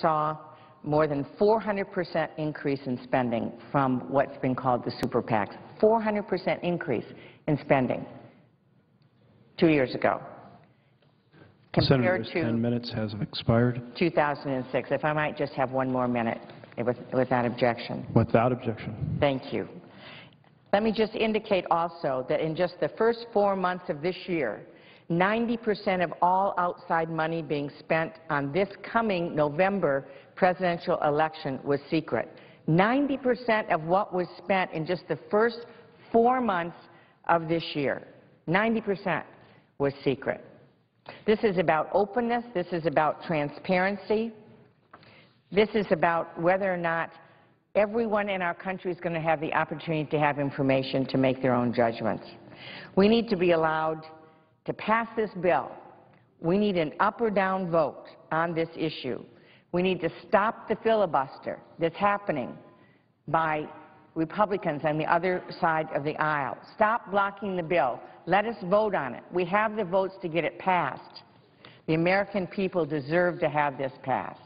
saw more than 400% increase in spending from what's been called the super PACs. 400% increase in spending 2 years ago. Compared to 10 minutes has expired. 2006. If I might just have one more minute without objection. Without objection. Thank you. Let me just indicate also that in just the first 4 months of this year, 90% of all outside money being spent on this coming November presidential election was secret. 90% of what was spent in just the first 4 months of this year, 90% was secret. This is about openness. This is about transparency. This is about whether or not everyone in our country is going to have the opportunity to have information to make their own judgments. We need to be allowed to pass this bill. We need an up or down vote on this issue. We need to stop the filibuster that's happening by Republicans on the other side of the aisle. Stop blocking the bill. Let us vote on it. We have the votes to get it passed. The American people deserve to have this passed.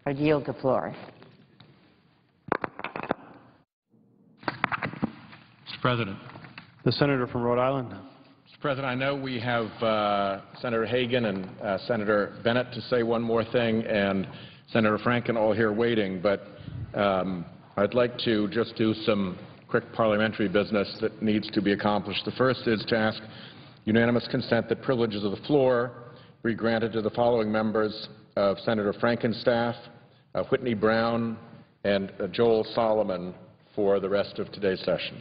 I yield the floor. Mr. President. The senator from Rhode Island. Mr. President, I know we have Senator Hagan and Senator Bennett to say one more thing, and Senator Franken all here waiting, but I'd like to just do some quick parliamentary business that needs to be accomplished. The first is to ask unanimous consent that privileges of the floor be granted to the following members of Senator Franken's staff, Whitney Brown and Joel Solomon, for the rest of today's session.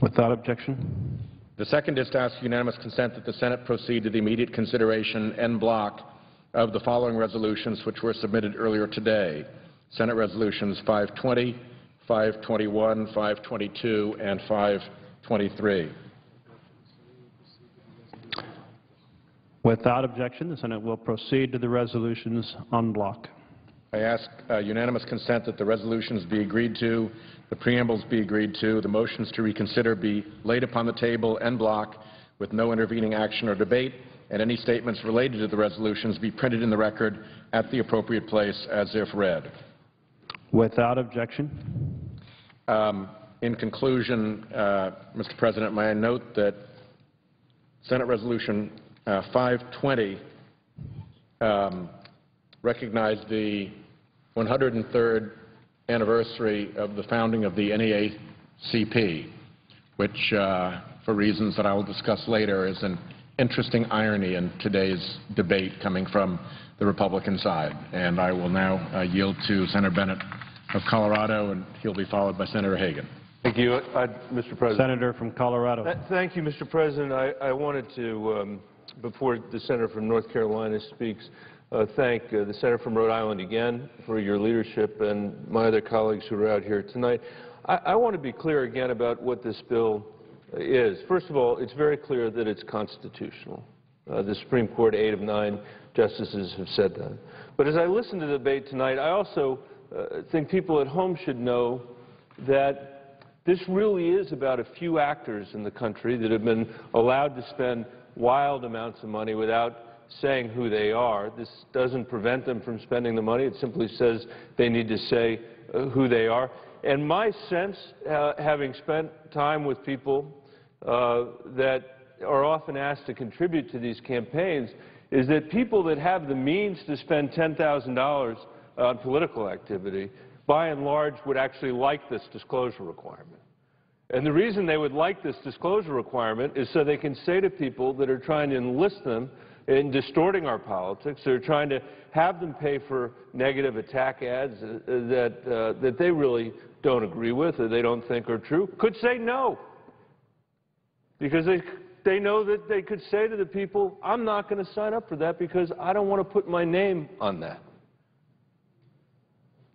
Without objection. The second is to ask unanimous consent that the Senate proceed to the immediate consideration en bloc of the following resolutions which were submitted earlier today. Senate Resolutions 520, 521, 522, and 523. Without objection, the Senate will proceed to the resolutions en bloc. I ask unanimous consent that the resolutions be agreed to, the preambles be agreed to, the motions to reconsider be laid upon the table en bloc with no intervening action or debate, and any statements related to the resolutions be printed in the record at the appropriate place as if read. Without objection. In conclusion, Mr. President, may I note that Senate Resolution 520 recognized the 103rd anniversary of the founding of the NAACP, which, for reasons that I will discuss later, is an interesting irony in today's debate coming from the Republican side. And I will now yield to Senator Bennett of Colorado, and he'll be followed by Senator Hagan. Thank you, Mr. President. Senator from Colorado. Thank you, Mr. President. I wanted to, before the senator from North Carolina speaks, thank the senator from Rhode Island again for your leadership and my other colleagues who are out here tonight. I want to be clear again about what this bill is. First of all, it's very clear that it's constitutional. The Supreme Court, 8 of 9 justices have said that. But as I listen to the debate tonight, I also think people at home should know that this really is about a few actors in the country that have been allowed to spend wild amounts of money without saying who they are. This doesn't prevent them from spending the money. It simply says they need to say who they are. And my sense, having spent time with people that are often asked to contribute to these campaigns, is that people that have the means to spend $10,000 on political activity, by and large, would actually like this disclosure requirement. And the reason they would like this disclosure requirement is so they can say to people that are trying to enlist them in distorting our politics, they're trying to have them pay for negative attack ads that they really don't agree with or they don't think are true, could say no. Because they know that they could say to the people, I'm not going to sign up for that because I don't want to put my name on that.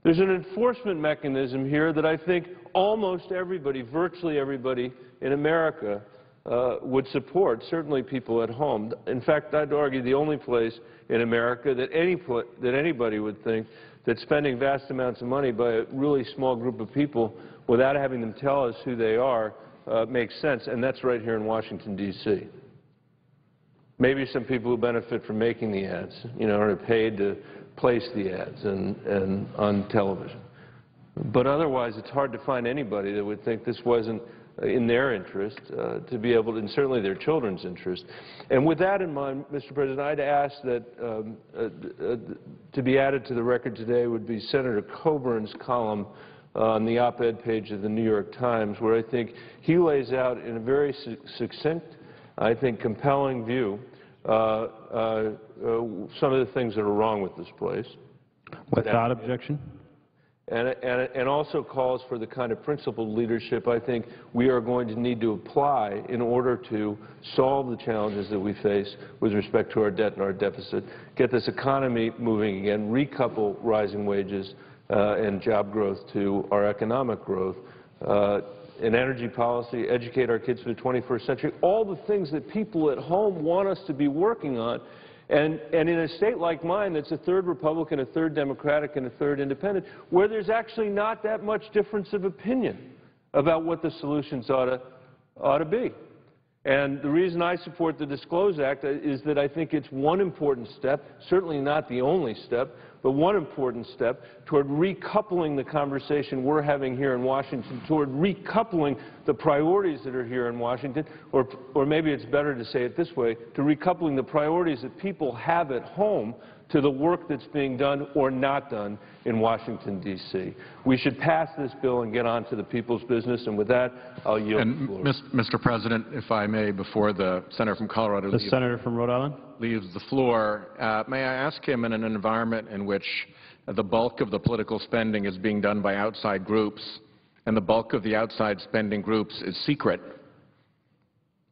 There's an enforcement mechanism here that I think almost everybody, virtually everybody in America would support, certainly people at home. In fact, I'd argue the only place in America that anybody would think that spending vast amounts of money by a really small group of people without having them tell us who they are makes sense, and that's right here in Washington, D.C. Maybe some people who benefit from making the ads, you know, are paid to place the ads and on television. But otherwise, it's hard to find anybody that would think this wasn't in their interest to be able to, and certainly their children's interest. And with that in mind, Mr. President, I'd ask that to be added to the record today would be Senator Coburn's column on the op-ed page of the New York Times, where I think he lays out in a very succinct, I think compelling view, some of the things that are wrong with this place. Without objection. And also calls for the kind of principled leadership I think we are going to need to apply in order to solve the challenges that we face with respect to our debt and our deficit, get this economy moving again, recouple rising wages and job growth to our economic growth, in energy policy, educate our kids for the 21st century, all the things that people at home want us to be working on. And in a state like mine that's a third Republican, a third Democratic, and a third Independent, where there's actually not that much difference of opinion about what the solutions ought to be. And the reason I support the Disclose Act is that I think it's one important step, certainly not the only step, but one important step toward recoupling the conversation we're having here in Washington, toward recoupling the priorities that are here in Washington, or maybe it's better to say it this way, to recoupling the priorities that people have at home to the work that's being done or not done in Washington, D.C. We should pass this bill and get on to the people's business, and with that, I'll yield the floor. Mr. President, if I may, before the senator from Colorado leaves the floor, may I ask him, in an environment in which the bulk of the political spending is being done by outside groups and the bulk of the outside spending groups is secret,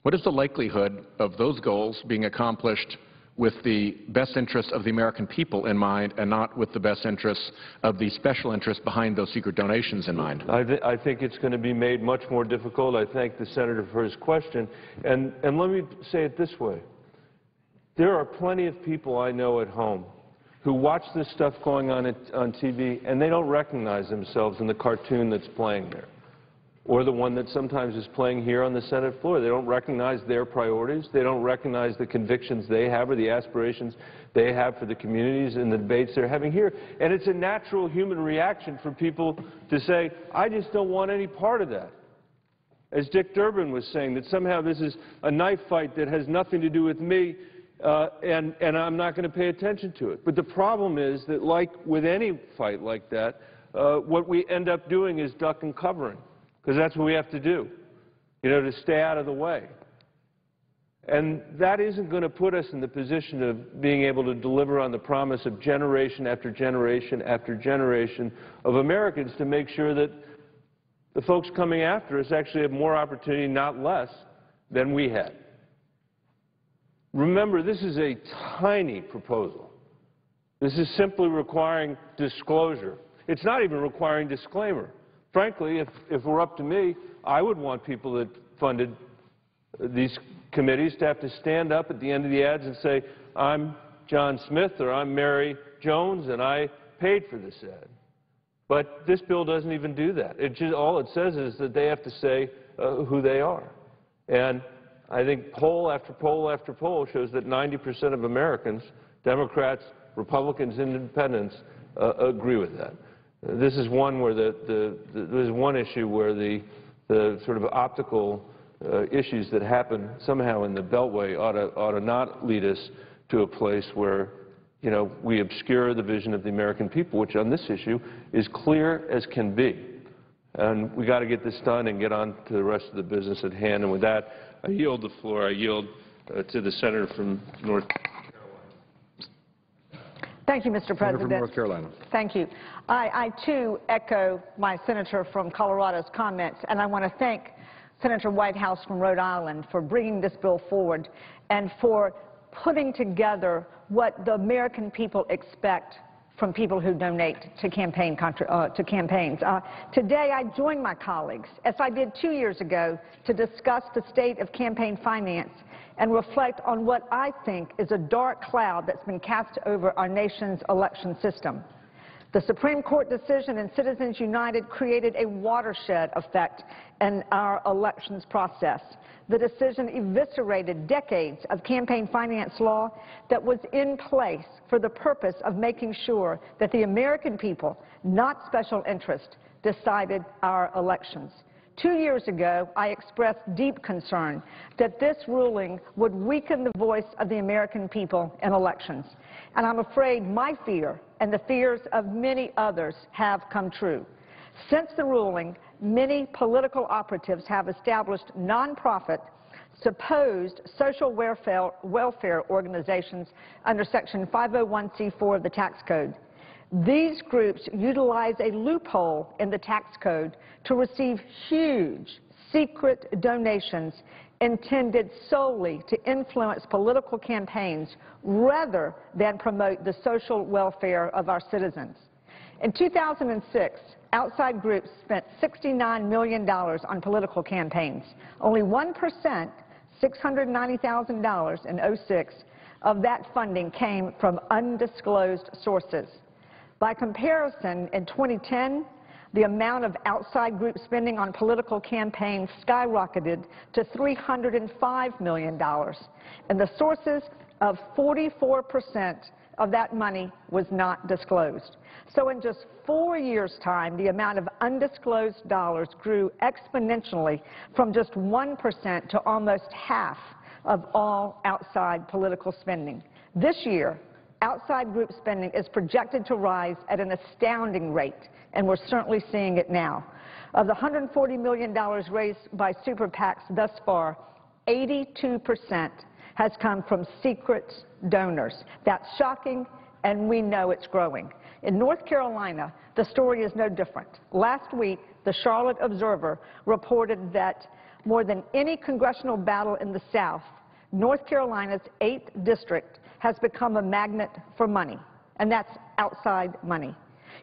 what is the likelihood of those goals being accomplished with the best interests of the American people in mind and not with the best interests of the special interests behind those secret donations in mind? I think it's going to be made much more difficult. I thank the senator for his question. And let me say it this way. There are plenty of people I know at home who watch this stuff going on TV and they don't recognize themselves in the cartoon that's playing there, or the one that sometimes is playing here on the Senate floor. They don't recognize their priorities. They don't recognize the convictions they have or the aspirations they have for the communities and the debates they're having here. And it's a natural human reaction for people to say, I just don't want any part of that. As Dick Durbin was saying, that somehow this is a knife fight that has nothing to do with me, and I'm not going to pay attention to it. But the problem is that, like with any fight like that, what we end up doing is duck and covering, because that's what we have to do, you know, to stay out of the way. And that isn't going to put us in the position of being able to deliver on the promise of generation after generation after generation of Americans to make sure that the folks coming after us actually have more opportunity, not less, than we had. Remember, this is a tiny proposal. This is simply requiring disclosure. It's not even requiring disclaimer. Frankly, if it were up to me, I would want people that funded these committees to have to stand up at the end of the ads and say, I'm John Smith or I'm Mary Jones and I paid for this ad. But this bill doesn't even do that. All it says is that they have to say who they are. And I think poll after poll after poll shows that 90% of Americans, Democrats, Republicans, and Independents, agree with that. This is one where there's one issue where the sort of optical issues that happen somehow in the Beltway ought to not lead us to a place where, you know, we obscure the vision of the American people, which on this issue is clear as can be. And we got to get this done and get on to the rest of the business at hand. And with that, I yield the floor. I yield to the senator from North Carolina. Thank you, Mr. President. Senator from North Carolina. Thank you. I too echo my senator from Colorado's comments, and I want to thank Senator Whitehouse from Rhode Island for bringing this bill forward and for putting together what the American people expect from people who donate to campaigns. Today, I join my colleagues, as I did 2 years ago, to discuss the state of campaign finance and reflect on what I think is a dark cloud that's been cast over our nation's election system. The Supreme Court decision in Citizens United created a watershed effect in our elections process. The decision eviscerated decades of campaign finance law that was in place for the purpose of making sure that the American people, not special interest, decided our elections. 2 years ago, I expressed deep concern that this ruling would weaken the voice of the American people in elections. And I'm afraid my fear and the fears of many others have come true. Since the ruling, many political operatives have established nonprofit, supposed social welfare organizations under Section 501c4 of the tax code. These groups utilize a loophole in the tax code to receive huge secret donations intended solely to influence political campaigns rather than promote the social welfare of our citizens. In 2006, outside groups spent $69 million on political campaigns. Only 1%, $690,000 in 2006, of that funding came from undisclosed sources. By comparison, in 2010, the amount of outside group spending on political campaigns skyrocketed to $305 million, and the sources of 44% of that money was not disclosed. So in just 4 years' time, the amount of undisclosed dollars grew exponentially from just 1% to almost half of all outside political spending. This year, outside group spending is projected to rise at an astounding rate, and we're certainly seeing it now. Of the $140 million raised by super PACs thus far, 82% has come from secret donors. That's shocking, and we know it's growing. In North Carolina, the story is no different. Last week, the Charlotte Observer reported that more than any congressional battle in the South, North Carolina's 8th district has become a magnet for money, and that's outside money.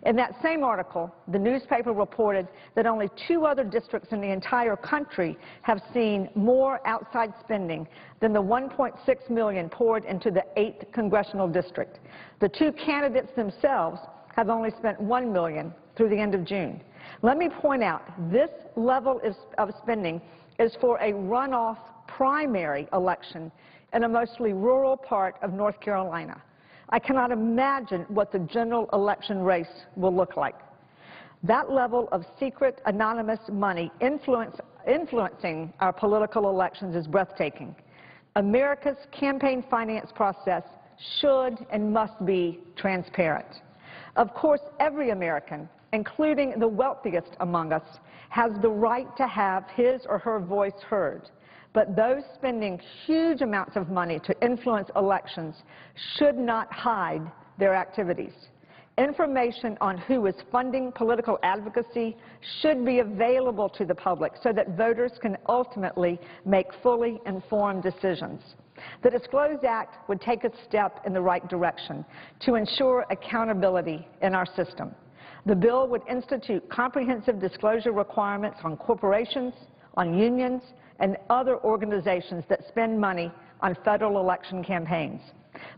In that same article, the newspaper reported that only 2 other districts in the entire country have seen more outside spending than the $1.6 million poured into the 8th congressional district. The 2 candidates themselves have only spent $1 million through the end of June. Let me point out, this level of spending is for a runoff primary election in a mostly rural part of North Carolina. I cannot imagine what the general election race will look like. That level of secret, anonymous money influencing our political elections is breathtaking. America's campaign finance process should and must be transparent. Of course, every American, including the wealthiest among us, has the right to have his or her voice heard. But those spending huge amounts of money to influence elections should not hide their activities. Information on who is funding political advocacy should be available to the public so that voters can ultimately make fully informed decisions. The Disclose Act would take a step in the right direction to ensure accountability in our system. The bill would institute comprehensive disclosure requirements on corporations, on unions, and other organizations that spend money on federal election campaigns.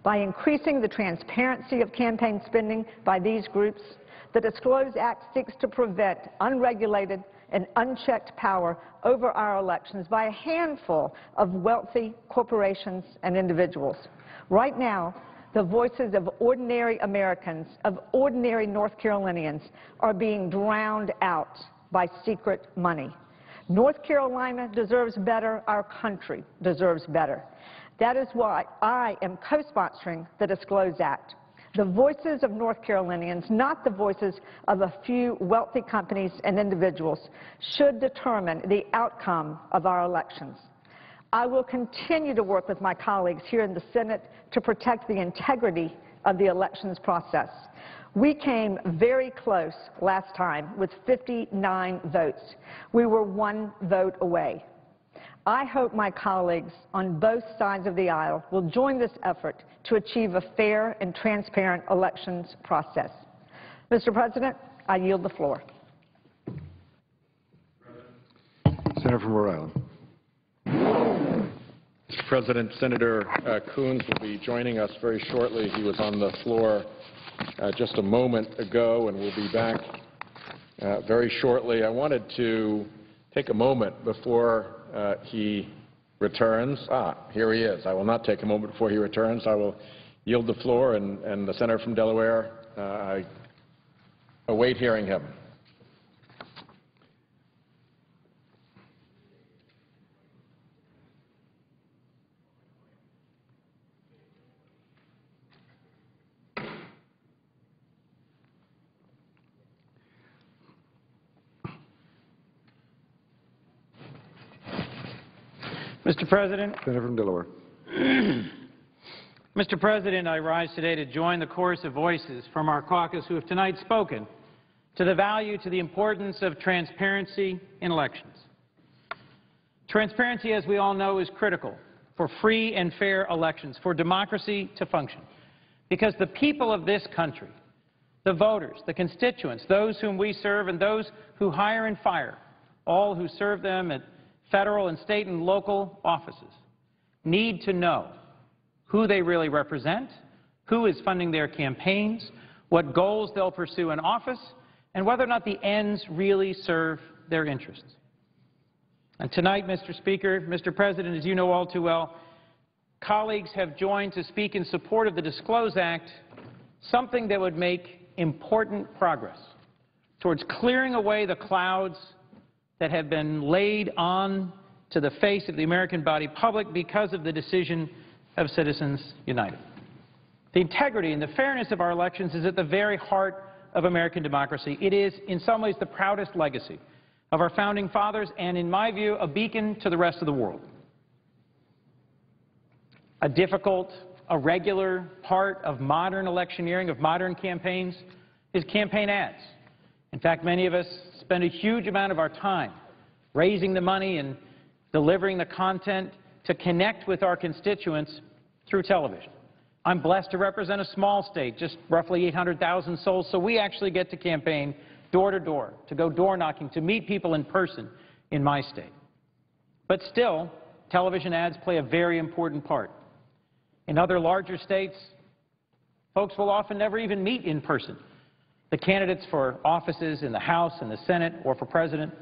By increasing the transparency of campaign spending by these groups, the Disclose Act seeks to prevent unregulated and unchecked power over our elections by a handful of wealthy corporations and individuals. Right now, the voices of ordinary Americans, of ordinary North Carolinians, are being drowned out by secret money. North Carolina deserves better. Our country deserves better. That is why I am co-sponsoring the Disclose Act. The voices of North Carolinians, not the voices of a few wealthy companies and individuals, should determine the outcome of our elections. I will continue to work with my colleagues here in the Senate to protect the integrity of the elections process. We came very close last time with 59 votes. We were 1 vote away. I hope my colleagues on both sides of the aisle will join this effort to achieve a fair and transparent elections process. Mr. President, I yield the floor. Senator from Rhode Island. Mr. President, Senator Coons will be joining us very shortly. He was on the floor just a moment ago, and we'll be back very shortly. I wanted to take a moment before he returns. Here he is. I will not take a moment before he returns. I will yield the floor, and the senator from Delaware, I await hearing him. Mr. President. Senator from Delaware. Mr. President, I rise today to join the chorus of voices from our caucus who have tonight spoken to the value, to the importance of transparency in elections. Transparency, as we all know, is critical for free and fair elections, for democracy to function, because the people of this country, the voters, the constituents, those whom we serve and those who hire and fire, all who serve them at federal and state and local offices, need to know who they really represent, who is funding their campaigns, what goals they'll pursue in office, and whether or not the ends really serve their interests. And tonight, Mr. Speaker, Mr. President, as you know all too well, colleagues have joined to speak in support of the Disclose Act, something that would make important progress towards clearing away the clouds that have been laid on to the face of the American body public because of the decision of Citizens United. The integrity and the fairness of our elections is at the very heart of American democracy. It is, in some ways, the proudest legacy of our founding fathers and, in my view, a beacon to the rest of the world. A difficult, a regular part of modern electioneering, of modern campaigns, is campaign ads. In fact, many of us spend a huge amount of our time raising the money and delivering the content to connect with our constituents through television. I'm blessed to represent a small state, just roughly 800,000 souls, so we actually get to campaign door to door, to go door knocking, to meet people in person in my state. But still, television ads play a very important part. In other larger states, folks will often never even meet in person the candidates for offices in the House and the Senate or for president,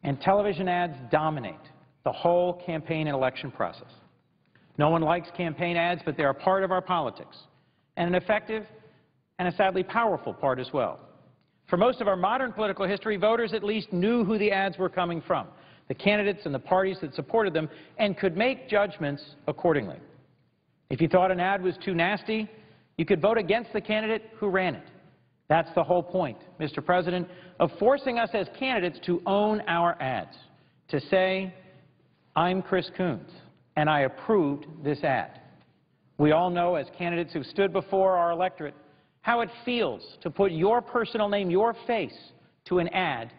and television ads dominate the whole campaign and election process. No one likes campaign ads, but they're a part of our politics, and an effective and a sadly powerful part as well. For most of our modern political history, voters at least knew who the ads were coming from, the candidates and the parties that supported them, and could make judgments accordingly. If you thought an ad was too nasty, you could vote against the candidate who ran it. That's the whole point, Mr. President, of forcing us as candidates to own our ads, to say, I'm Chris Coons, and I approved this ad. We all know, as candidates who stood before our electorate, how it feels to put your personal name, your face, to an ad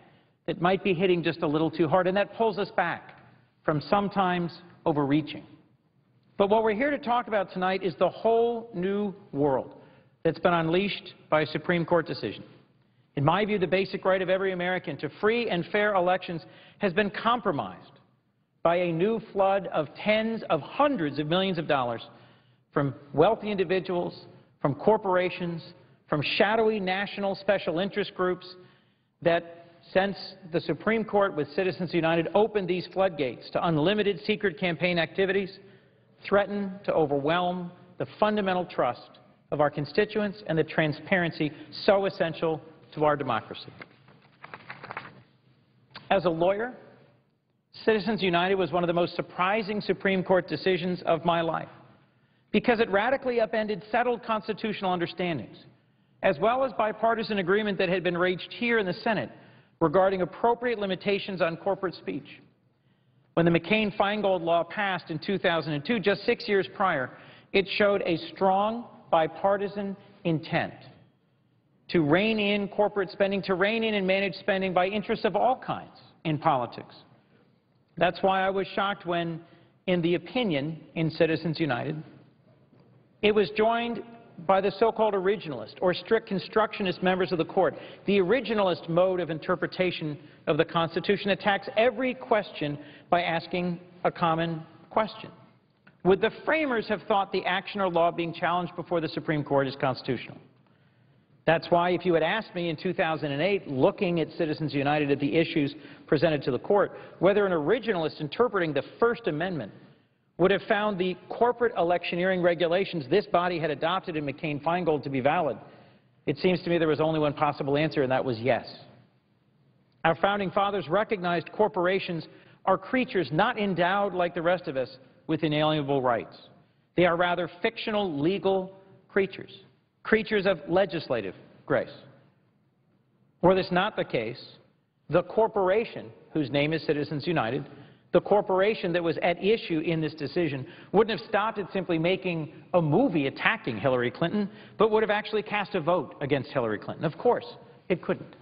that might be hitting just a little too hard, and that pulls us back from sometimes overreaching. But what we're here to talk about tonight is the whole new world that's been unleashed by a Supreme Court decision. In my view, the basic right of every American to free and fair elections has been compromised by a new flood of tens of hundreds of millions of dollars from wealthy individuals, from corporations, from shadowy national special interest groups that, since the Supreme Court with Citizens United opened these floodgates to unlimited secret campaign activities, threaten to overwhelm the fundamental trust of our constituents and the transparency so essential to our democracy. As a lawyer, Citizens United was one of the most surprising Supreme Court decisions of my life because it radically upended settled constitutional understandings, as well as bipartisan agreement that had been reached here in the Senate regarding appropriate limitations on corporate speech. When the McCain-Feingold law passed in 2002, just 6 years prior, it showed a strong bipartisan intent to rein in corporate spending, to rein in and manage spending by interests of all kinds in politics. That's why I was shocked when, in the opinion in Citizens United, it was joined by the so-called originalist or strict constructionist members of the court. The originalist mode of interpretation of the Constitution attacks every question by asking a common question. Would the framers have thought the action or law being challenged before the Supreme Court is constitutional? That's why if you had asked me in 2008, looking at Citizens United at the issues presented to the court, whether an originalist interpreting the First Amendment would have found the corporate electioneering regulations this body had adopted in McCain-Feingold to be valid, it seems to me there was only one possible answer, and that was yes. Our founding fathers recognized corporations are creatures not endowed like the rest of us with inalienable rights. They are rather fictional legal creatures, creatures of legislative grace. Were this not the case, the corporation, whose name is Citizens United, the corporation that was at issue in this decision, wouldn't have stopped at simply making a movie attacking Hillary Clinton, but would have actually cast a vote against Hillary Clinton. Of course, it couldn't.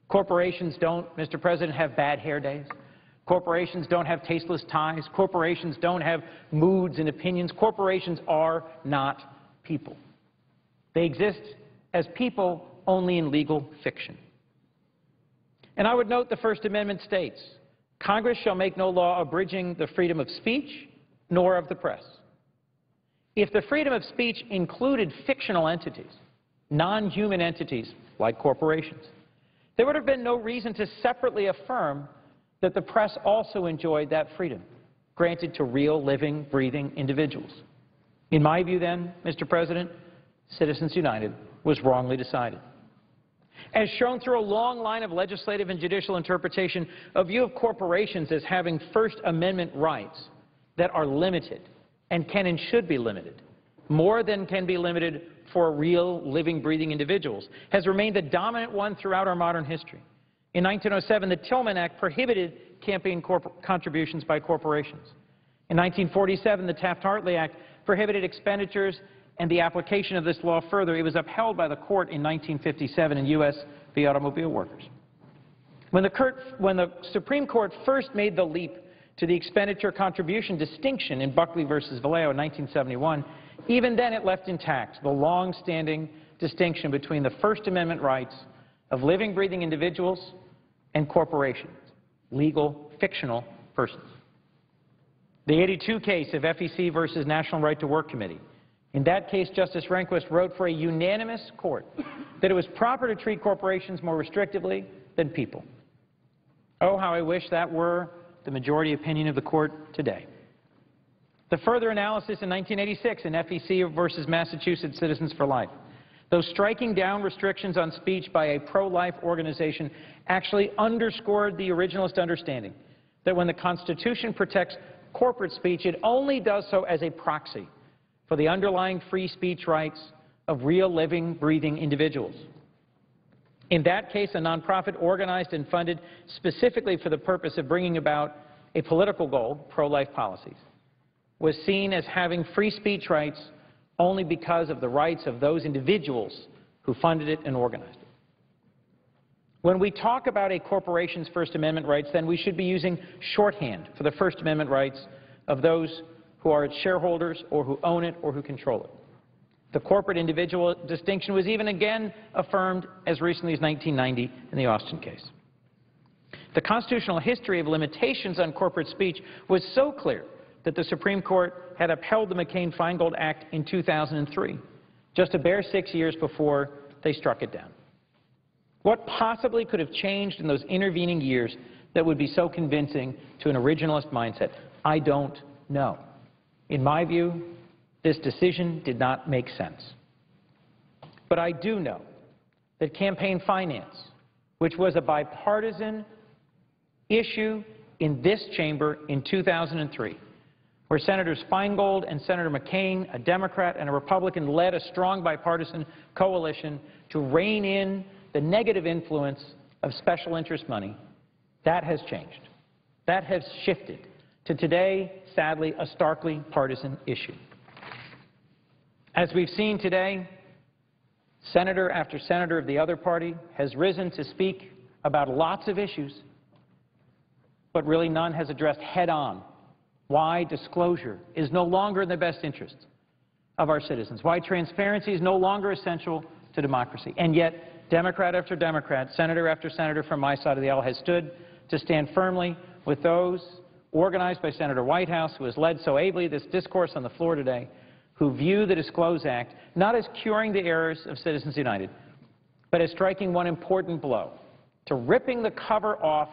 Corporations don't, Mr. President, have bad hair days. Corporations don't have tasteless ties. Corporations don't have moods and opinions. Corporations are not people. They exist as people only in legal fiction. And I would note the First Amendment states, Congress shall make no law abridging the freedom of speech nor of the press. If the freedom of speech included fictional entities, non-human entities like corporations, there would have been no reason to separately affirm that the press also enjoyed that freedom, granted to real, living, breathing individuals. In my view, then, Mr. President, Citizens United was wrongly decided. As shown through a long line of legislative and judicial interpretation, a view of corporations as having First Amendment rights that are limited and can and should be limited, more than can be limited for real, living, breathing individuals, has remained the dominant one throughout our modern history. In 1907, the Tillman Act prohibited campaign contributions by corporations. In 1947, the Taft-Hartley Act prohibited expenditures and the application of this law further. It was upheld by the court in 1957 in U.S. v. Automobile Workers. When the Supreme Court first made the leap to the expenditure contribution distinction in Buckley versus Vallejo in 1971, even then it left intact the long-standing distinction between the First Amendment rights of living, breathing individuals and corporations, legal, fictional persons. The 82 case of FEC versus National Right to Work Committee. In that case, Justice Rehnquist wrote for a unanimous court that it was proper to treat corporations more restrictively than people. Oh, how I wish that were the majority opinion of the court today. The further analysis in 1986 in FEC versus Massachusetts Citizens for Life. Those striking down restrictions on speech by a pro-life organization actually underscored the originalist understanding that when the Constitution protects corporate speech, it only does so as a proxy for the underlying free speech rights of real, living, breathing individuals. In that case, a nonprofit organized and funded specifically for the purpose of bringing about a political goal, pro-life policies, was seen as having free speech rights only because of the rights of those individuals who funded it and organized it. When we talk about a corporation's First Amendment rights, then we should be using shorthand for the First Amendment rights of those who are its shareholders or who own it or who control it. The corporate individual distinction was even again affirmed as recently as 1990 in the Austin case. The constitutional history of limitations on corporate speech was so clear that the Supreme Court had upheld the McCain-Feingold Act in 2003, just a bare 6 years before they struck it down. What possibly could have changed in those intervening years that would be so convincing to an originalist mindset? I don't know. In my view, this decision did not make sense. But I do know that campaign finance, which was a bipartisan issue in this chamber in 2003, where Senators Feingold and Senator McCain, a Democrat and a Republican, led a strong bipartisan coalition to rein in the negative influence of special interest money, that has changed. That has shifted to today, sadly, a starkly partisan issue. As we've seen today, senator after senator of the other party has risen to speak about lots of issues, but really none has addressed head-on why disclosure is no longer in the best interest of our citizens, why transparency is no longer essential to democracy. And yet, Democrat after Democrat, senator after senator from my side of the aisle has stood to stand firmly with those organized by Senator Whitehouse, who has led so ably this discourse on the floor today, who view the Disclose Act not as curing the errors of Citizens United, but as striking one important blow to ripping the cover off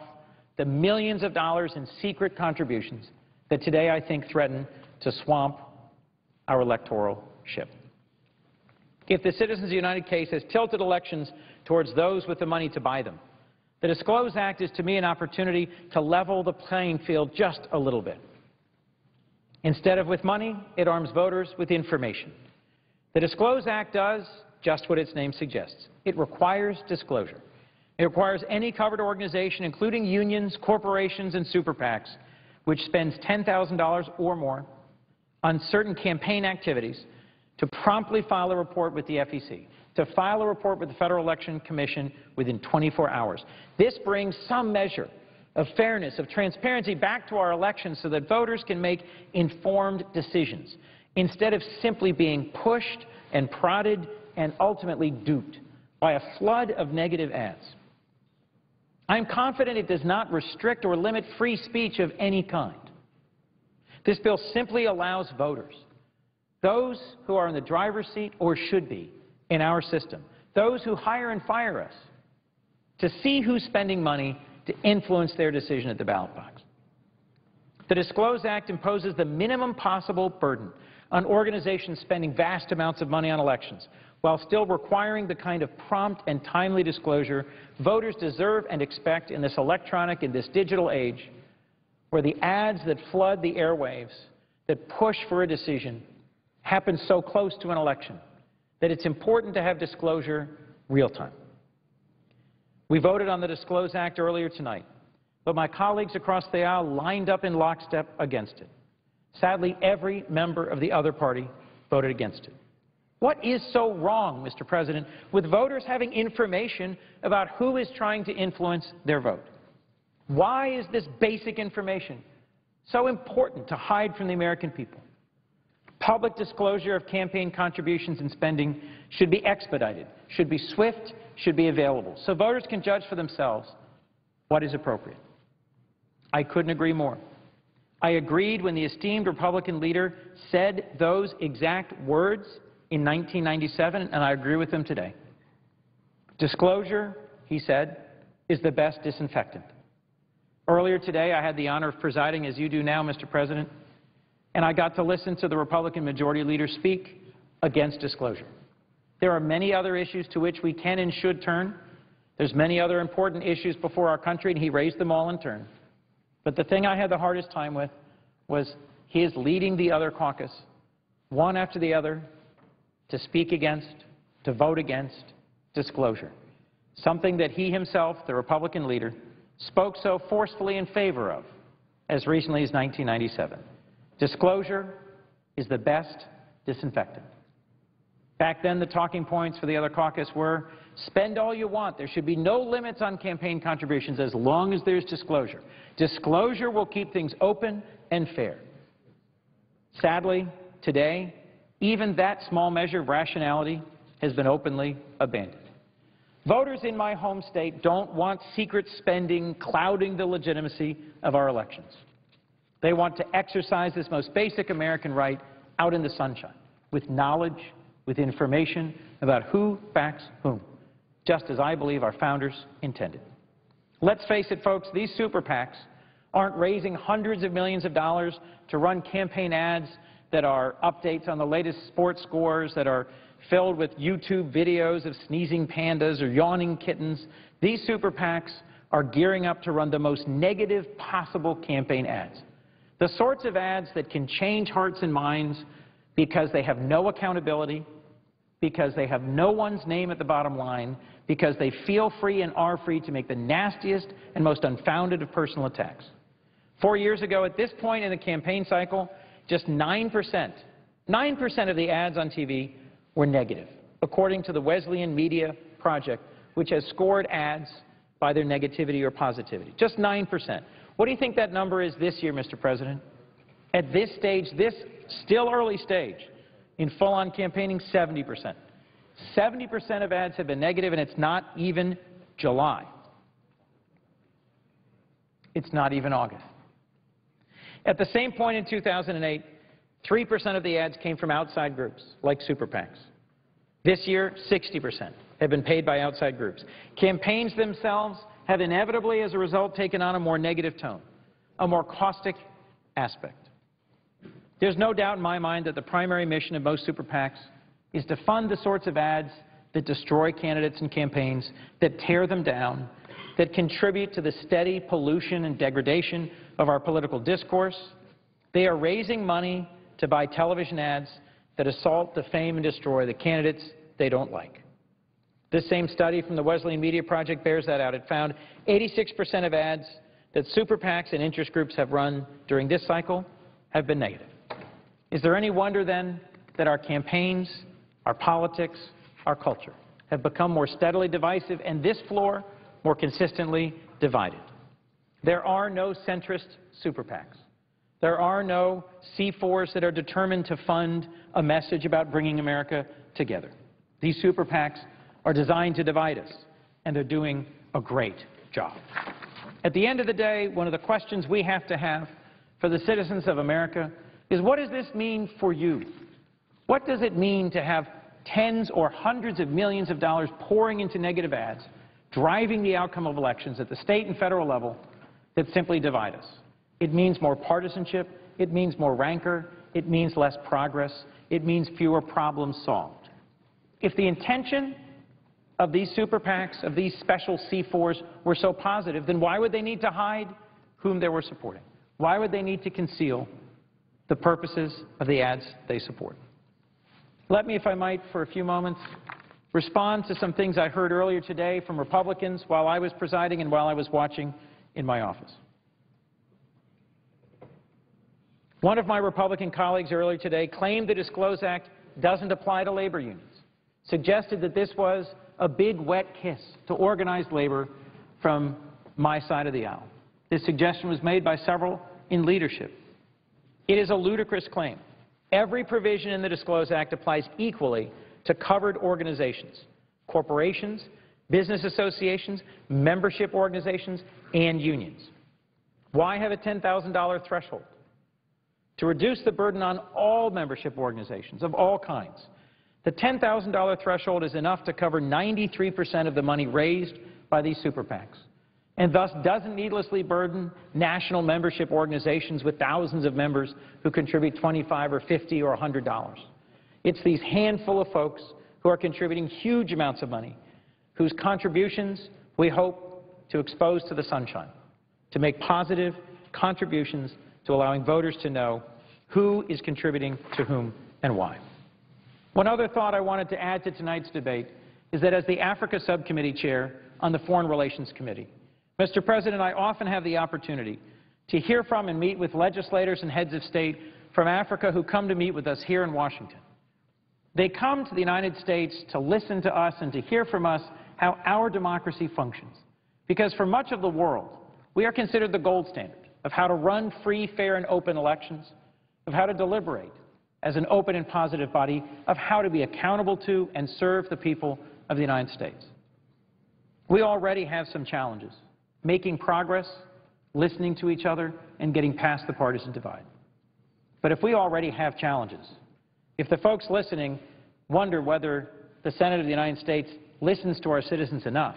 the millions of dollars in secret contributions that today I think threaten to swamp our electoral ship. If the Citizens United case has tilted elections towards those with the money to buy them, the Disclose Act is to me an opportunity to level the playing field just a little bit. Instead of with money, it arms voters with information. The Disclose Act does just what its name suggests. It requires disclosure. It requires any covered organization, including unions, corporations, and super PACs, which spends $10,000 or more on certain campaign activities, to promptly file a report with the FEC, to file a report with the Federal Election Commission within 24 hours. This brings some measure of fairness, of transparency back to our elections so that voters can make informed decisions instead of simply being pushed and prodded and ultimately duped by a flood of negative ads. I'm confident it does not restrict or limit free speech of any kind. This bill simply allows voters, those who are in the driver's seat or should be in our system, those who hire and fire us, to see who's spending money to influence their decision at the ballot box. The Disclose Act imposes the minimum possible burden on organizations spending vast amounts of money on elections, while still requiring the kind of prompt and timely disclosure voters deserve and expect in this electronic and this digital age, where the ads that flood the airwaves, that push for a decision, happen so close to an election that it's important to have disclosure real time. We voted on the Disclose Act earlier tonight, but my colleagues across the aisle lined up in lockstep against it. Sadly, every member of the other party voted against it. What is so wrong, Mr. President, with voters having information about who is trying to influence their vote? Why is this basic information so important to hide from the American people? Public disclosure of campaign contributions and spending should be expedited, should be swift, should be available, so voters can judge for themselves what is appropriate. I couldn't agree more. I agreed when the esteemed Republican leader said those exact words in 1997, and I agree with him today. Disclosure, he said, is the best disinfectant. Earlier today, I had the honor of presiding, as you do now, Mr. President, and I got to listen to the Republican Majority Leader speak against disclosure. There are many other issues to which we can and should turn. There's many other important issues before our country, and he raised them all in turn. But the thing I had the hardest time with was his leading the other caucus, one after the other, to speak against, to vote against disclosure, something that he himself, the Republican leader, spoke so forcefully in favor of as recently as 1997. Disclosure is the best disinfectant. Back then, the talking points for the other caucus were, spend all you want. There should be no limits on campaign contributions as long as there's disclosure. Disclosure will keep things open and fair. Sadly, today, even that small measure of rationality has been openly abandoned. Voters in my home state don't want secret spending clouding the legitimacy of our elections. They want to exercise this most basic American right out in the sunshine, with knowledge, with information about who backs whom, just as I believe our founders intended. Let's face it, folks, these super PACs aren't raising hundreds of millions of dollars to run campaign ads that are updates on the latest sports scores, that are filled with YouTube videos of sneezing pandas or yawning kittens. These super PACs are gearing up to run the most negative possible campaign ads. The sorts of ads that can change hearts and minds because they have no accountability, because they have no one's name at the bottom line, because they feel free and are free to make the nastiest and most unfounded of personal attacks. 4 years ago, at this point in the campaign cycle, just 9% of the ads on TV were negative, according to the Wesleyan Media Project, which has scored ads by their negativity or positivity. Just 9%. What do you think that number is this year, Mr. President? At this stage, this still early stage, in full-on campaigning, 70%. 70% of ads have been negative, and it's not even July. It's not even August. At the same point in 2008, 3% of the ads came from outside groups, like super PACs. This year, 60%. have been paid by outside groups. Campaigns themselves have inevitably, as a result, taken on a more negative tone, a more caustic aspect. There's no doubt in my mind that the primary mission of most super PACs is to fund the sorts of ads that destroy candidates and campaigns, that tear them down, that contribute to the steady pollution and degradation of our political discourse. They are raising money to buy television ads that assault, defame, and destroy the candidates they don't like. This same study from the Wesleyan Media Project bears that out. It found 86% of ads that super PACs and interest groups have run during this cycle have been negative. Is there any wonder, then, that our campaigns, our politics, our culture have become more steadily divisive and this floor more consistently divided? There are no centrist super PACs. There are no C4s that are determined to fund a message about bringing America together. These super PACs are designed to divide us, and they're doing a great job. At the end of the day, one of the questions we have to have for the citizens of America is, what does this mean for you? What does it mean to have tens or hundreds of millions of dollars pouring into negative ads, driving the outcome of elections at the state and federal level that simply divide us? It means more partisanship. It means more rancor. It means less progress. It means fewer problems solved. If the intention of these super PACs, of these special C4s, were so positive, then why would they need to hide whom they were supporting? Why would they need to conceal the purposes of the ads they support? Let me, if I might, for a few moments, respond to some things I heard earlier today from Republicans while I was presiding and while I was watching in my office. One of my Republican colleagues earlier today claimed the Disclose Act doesn't apply to labor unions, suggested that this was a big wet kiss to organized labor from my side of the aisle. This suggestion was made by several in leadership. It is a ludicrous claim. Every provision in the Disclose Act applies equally to covered organizations, corporations, business associations, membership organizations, and unions. Why have a $10,000 threshold? To reduce the burden on all membership organizations of all kinds. The $10,000 threshold is enough to cover 93% of the money raised by these super PACs, and thus doesn't needlessly burden national membership organizations with thousands of members who contribute $25 or $50 or $100. It's these handful of folks who are contributing huge amounts of money, whose contributions we hope to expose to the sunshine, to make positive contributions to allowing voters to know who is contributing to whom and why. One other thought I wanted to add to tonight's debate is that as the Africa Subcommittee Chair on the Foreign Relations Committee, Mr. President, I often have the opportunity to hear from and meet with legislators and heads of state from Africa who come to meet with us here in Washington. They come to the United States to listen to us and to hear from us how our democracy functions. Because for much of the world, we are considered the gold standard of how to run free, fair, and open elections, of how to deliberate as an open and positive body, of how to be accountable to and serve the people of the United States. We already have some challenges, making progress, listening to each other, and getting past the partisan divide. But if we already have challenges, if the folks listening wonder whether the Senate of the United States listens to our citizens enough,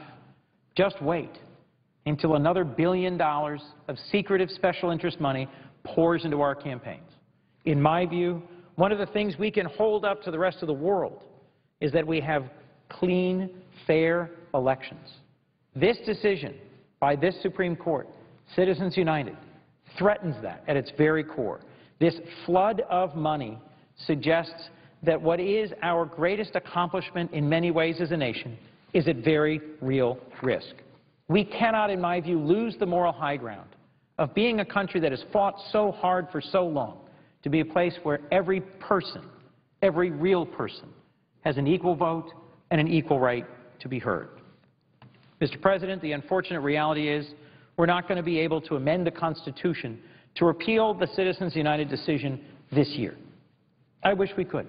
just wait until another $1 billion of secretive special interest money pours into our campaigns. In my view, one of the things we can hold up to the rest of the world is that we have clean, fair elections. This decision by this Supreme Court, Citizens United, threatens that at its very core. This flood of money suggests that what is our greatest accomplishment in many ways as a nation is at very real risk. We cannot, in my view, lose the moral high ground of being a country that has fought so hard for so long to be a place where every person, every real person, has an equal vote and an equal right to be heard. Mr. President, the unfortunate reality is we're not going to be able to amend the Constitution to repeal the Citizens United decision this year. I wish we could,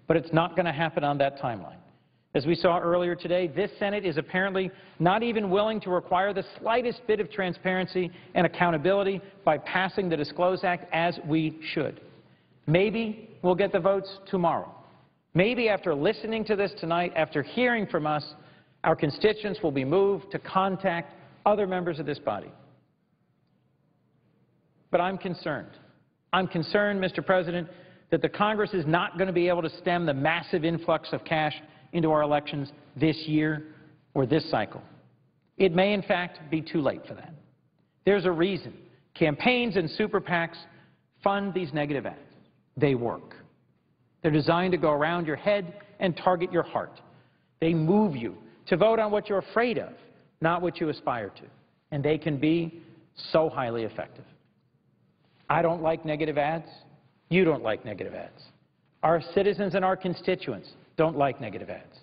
but it's not going to happen on that timeline. As we saw earlier today, this Senate is apparently not even willing to require the slightest bit of transparency and accountability by passing the Disclose Act as we should. Maybe we'll get the votes tomorrow. Maybe after listening to this tonight, after hearing from us, our constituents will be moved to contact other members of this body. But I'm concerned. I'm concerned, Mr. President, that the Congress is not going to be able to stem the massive influx of cash into our elections this year or this cycle. It may, in fact, be too late for that. There's a reason campaigns and super PACs fund these negative ads. They work. They're designed to go around your head and target your heart. They move you to vote on what you're afraid of, not what you aspire to. And they can be so highly effective. I don't like negative ads. You don't like negative ads. Our citizens and our constituents don't like negative ads.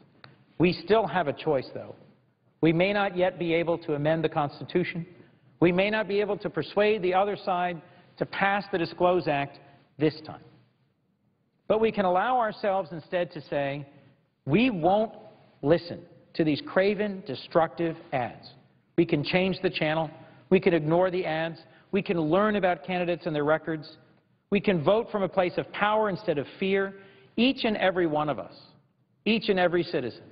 We still have a choice, though. We may not yet be able to amend the Constitution. We may not be able to persuade the other side to pass the Disclose Act this time. But we can allow ourselves instead to say, we won't listen to these craven, destructive ads. We can change the channel. We can ignore the ads. We can learn about candidates and their records. We can vote from a place of power instead of fear. Each and every one of us, each and every citizen,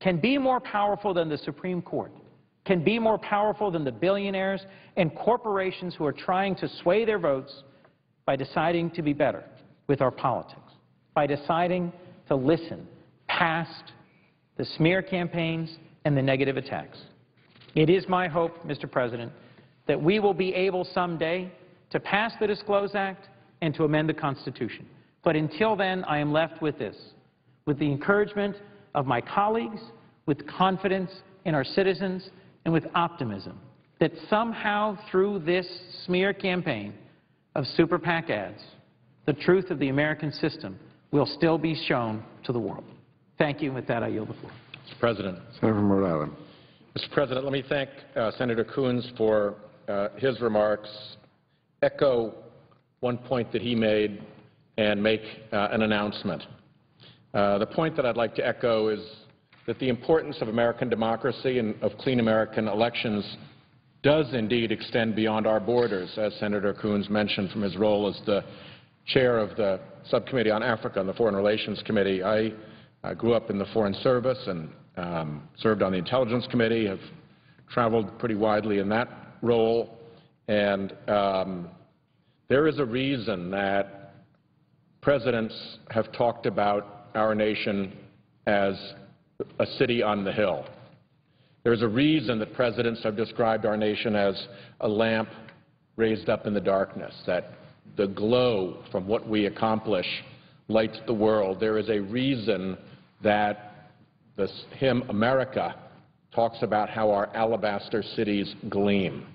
can be more powerful than the Supreme Court, can be more powerful than the billionaires and corporations who are trying to sway their votes by deciding to be better with our politics, by deciding to listen past the smear campaigns and the negative attacks. It is my hope, Mr. President, that we will be able someday to pass the Disclose Act and to amend the Constitution. But until then, I am left with this, with the encouragement of my colleagues, with confidence in our citizens, and with optimism that somehow through this smear campaign of super PAC ads, the truth of the American system will still be shown to the world. Thank you. With that, I yield the floor. Mr. President. Senator from Rhode Island. Mr. President, let me thank Senator Coons for his remarks, echo one point that he made, and make an announcement. The point that I'd like to echo is that the importance of American democracy and of clean American elections does indeed extend beyond our borders, as Senator Coons mentioned from his role as the chair of the Subcommittee on Africa and the Foreign Relations Committee. I grew up in the Foreign Service and served on the Intelligence Committee, have traveled pretty widely in that role, and there is a reason that presidents have talked about our nation as a city on the hill. There's a reason that presidents have described our nation as a lamp raised up in the darkness, that the glow from what we accomplish lights the world. There is a reason that the hymn America talks about how our alabaster cities gleam.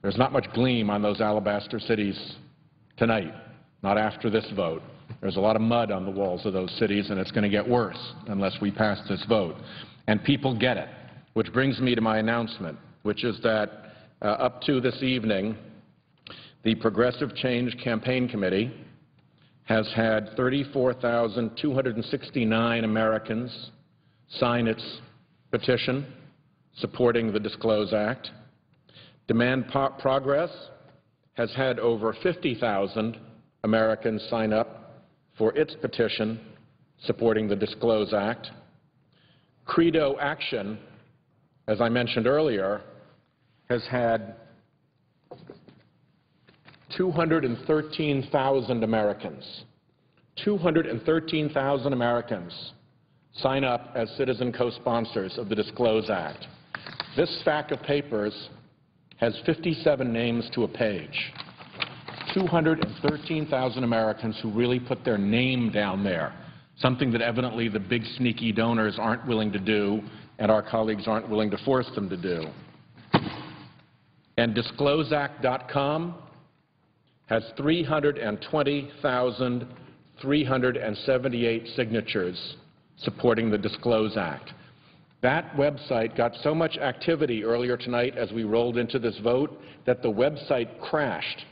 There's not much gleam on those alabaster cities tonight, not after this vote. There's a lot of mud on the walls of those cities, and it's going to get worse unless we pass this vote. And people get it, which brings me to my announcement, which is that up to this evening, the Progressive Change Campaign Committee has had 34,269 Americans sign its petition supporting the Disclose Act. Demand Progress has had over 50,000 Americans sign up for its petition supporting the Disclose Act. Credo Action, as I mentioned earlier, has had 213,000 Americans, 213,000 Americans sign up as citizen co-sponsors of the Disclose Act. This stack of papers has 57 names to a page. 213,000 Americans who really put their name down there, something that evidently the big sneaky donors aren't willing to do and our colleagues aren't willing to force them to do. And DiscloseAct.com has 320,378 signatures supporting the Disclose Act. That website got so much activity earlier tonight as we rolled into this vote that the website crashed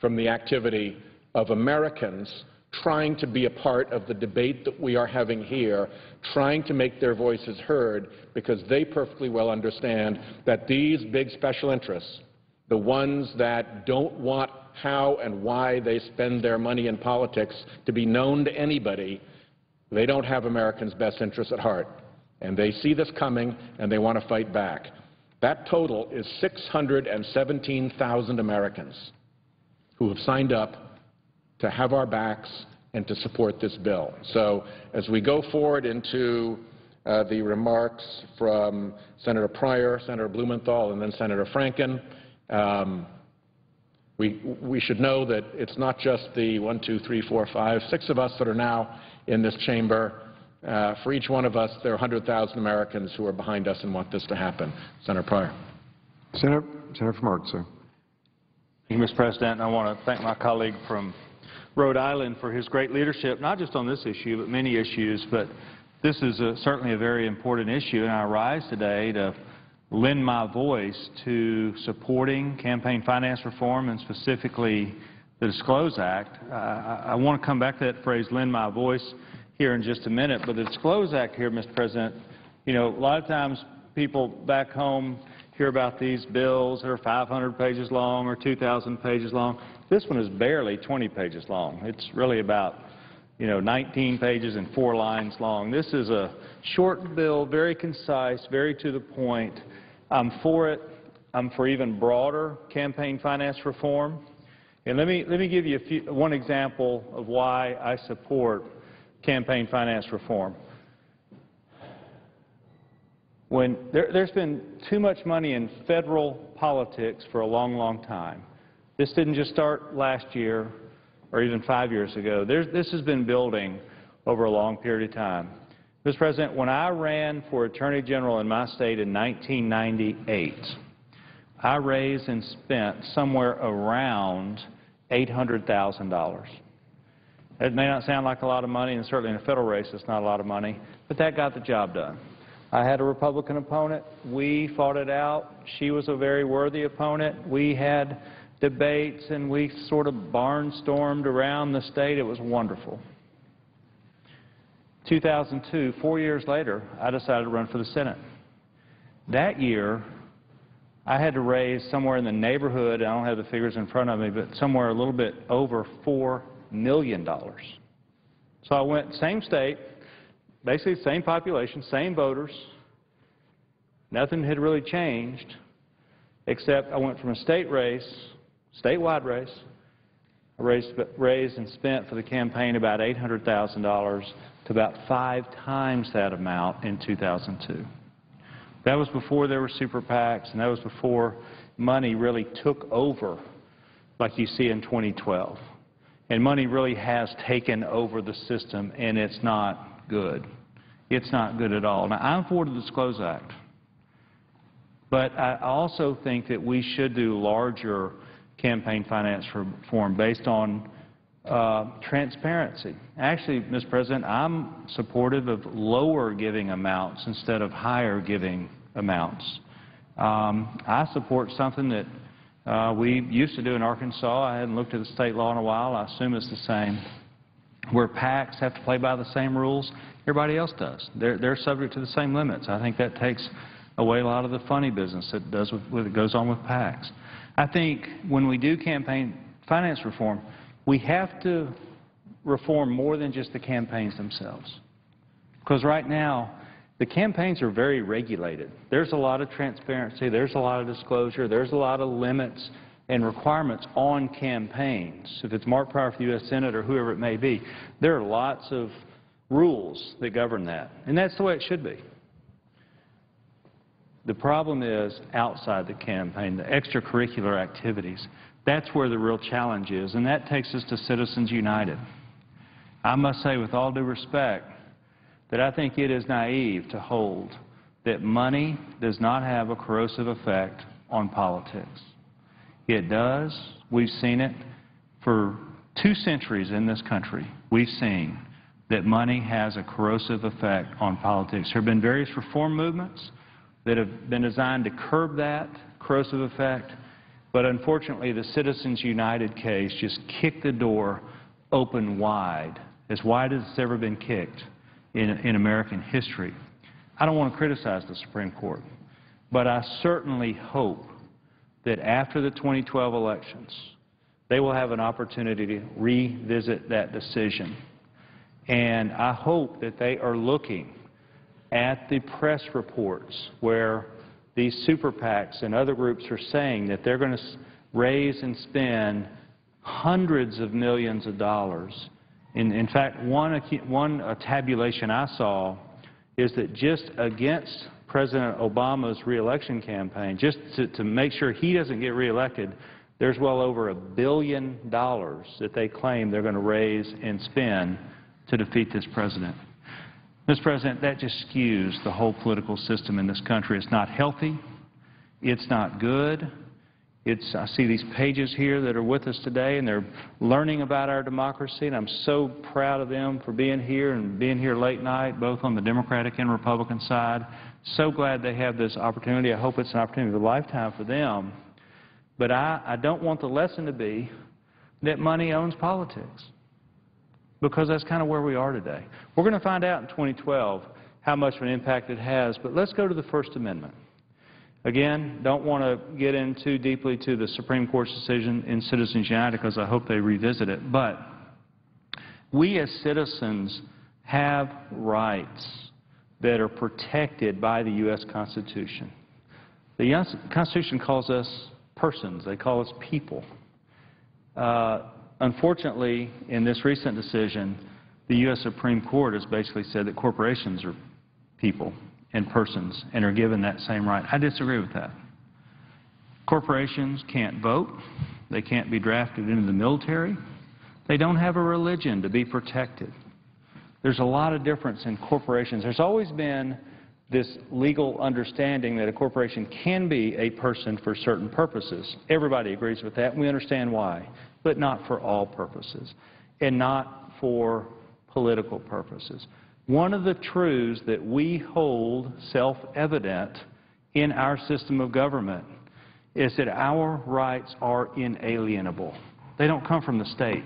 from the activity of Americans trying to be a part of the debate that we are having here, trying to make their voices heard, because they perfectly well understand that these big special interests, the ones that don't want how and why they spend their money in politics to be known to anybody, they don't have Americans' best interests at heart. and they see this coming, and they want to fight back. That total is 617,000 Americans who have signed up to have our backs and to support this bill. So as we go forward into the remarks from Senator Pryor, Senator Blumenthal, and then Senator Franken, we should know that it's not just the 1, 2, 3, 4, 5, 6 of us that are now in this chamber. For each one of us, there are 100,000 Americans who are behind us and want this to happen. Senator Pryor. Senator from Arkansas. Thank you, Mr. President. I want to thank my colleague from Rhode Island for his great leadership, not just on this issue, but many issues. But this is certainly a very important issue, and I rise today to lend my voice to supporting campaign finance reform and specifically the Disclose Act. I want to come back to that phrase, lend my voice, here in just a minute. But the Disclose Act here, Mr. President, you know, a lot of times people back home hear about these bills that are 500 pages long or 2,000 pages long. This one is barely 20 pages long. It's really about, 19 pages and 4 lines long. This is a short bill, very concise, very to the point. I'm for it. I'm for even broader campaign finance reform. And let me give you one example of why I support campaign finance reform. When there's been too much money in federal politics for a long, long time. This didn't just start last year or even 5 years ago. This has been building over a long period of time. Mr. President, when I ran for Attorney General in my state in 1998, I raised and spent somewhere around $800,000. It may not sound like a lot of money, and certainly in a federal race it's not a lot of money, but that got the job done. I had a Republican opponent. We fought it out. She was a very worthy opponent. We had debates, and we sort of barnstormed around the state. It was wonderful. 2002, 4 years later, I decided to run for the Senate. That year, I had to raise somewhere in the neighborhood, I don't have the figures in front of me, but somewhere a little bit over $4 million. So I went, same state, basically same population, same voters. Nothing had really changed, except I went from a state race, statewide race, I raised and spent for the campaign about $800,000 to about 5 times that amount in 2002. That was before there were super PACs, and that was before money really took over like you see in 2012. And money really has taken over the system, and it's not good. It's not good at all. Now, I'm for the Disclose Act, but I also think that we should do larger campaign finance reform based on transparency. Actually, Mr. President, I'm supportive of lower giving amounts instead of higher giving amounts. I support something that we used to do in Arkansas. I hadn't looked at the state law in a while. I assume it's the same, where PACs have to play by the same rules everybody else does. They're subject to the same limits. I think that takes away a lot of the funny business that goes on with PACs. I think when we do campaign finance reform, we have to reform more than just the campaigns themselves. Because right now, the campaigns are very regulated. There's a lot of transparency, there's a lot of disclosure, there's a lot of limits and requirements on campaigns. If it's Mark Pryor for the U.S. Senate or whoever it may be, there are lots of rules that govern that. And that's the way it should be. The problem is outside the campaign, the extracurricular activities. That's where the real challenge is, and that takes us to Citizens United. I must say, with all due respect, that I think it is naive to hold that money does not have a corrosive effect on politics. It does. We've seen it for 2 centuries in this country. We've seen that money has a corrosive effect on politics. There have been various reform movements that have been designed to curb that corrosive effect, but unfortunately the Citizens United case just kicked the door open wide as it's ever been kicked in American history. I don't want to criticize the Supreme Court, but I certainly hope that after the 2012 elections, they will have an opportunity to revisit that decision. And I hope that they are looking at the press reports where these super PACs and other groups are saying that they're going to raise and spend hundreds of millions of dollars. In fact, one tabulation I saw is that just against President Obama's reelection campaign, just to make sure he doesn't get reelected, there's well over $1 billion that they claim they're going to raise and spend to defeat this president. Mr. President, that just skews the whole political system in this country. It's not healthy. It's not good. I see these pages here that are with us today, and they're learning about our democracy, and I'm so proud of them for being here and being here late night, both on the Democratic and Republican side. So glad they have this opportunity. I hope it's an opportunity of a lifetime for them. But I don't want the lesson to be that money owns politics, because that's kind of where we are today. We're going to find out in 2012 how much of an impact it has, but let's go to the First Amendment. Again, don't want to get in too deeply to the Supreme Court's decision in Citizens United, because I hope they revisit it, but we as citizens have rights that are protected by the U.S. Constitution. The U.S. Constitution calls us persons. They call us people. Unfortunately, in this recent decision, the U.S. Supreme Court has basically said that corporations are people and persons and are given that same right. I disagree with that. Corporations can't vote. They can't be drafted into the military. They don't have a religion to be protected. There's a lot of difference in corporations. There's always been this legal understanding that a corporation can be a person for certain purposes. Everybody agrees with that, and we understand why, but not for all purposes, and not for political purposes. One of the truths that we hold self-evident in our system of government is that our rights are inalienable. They don't come from the state.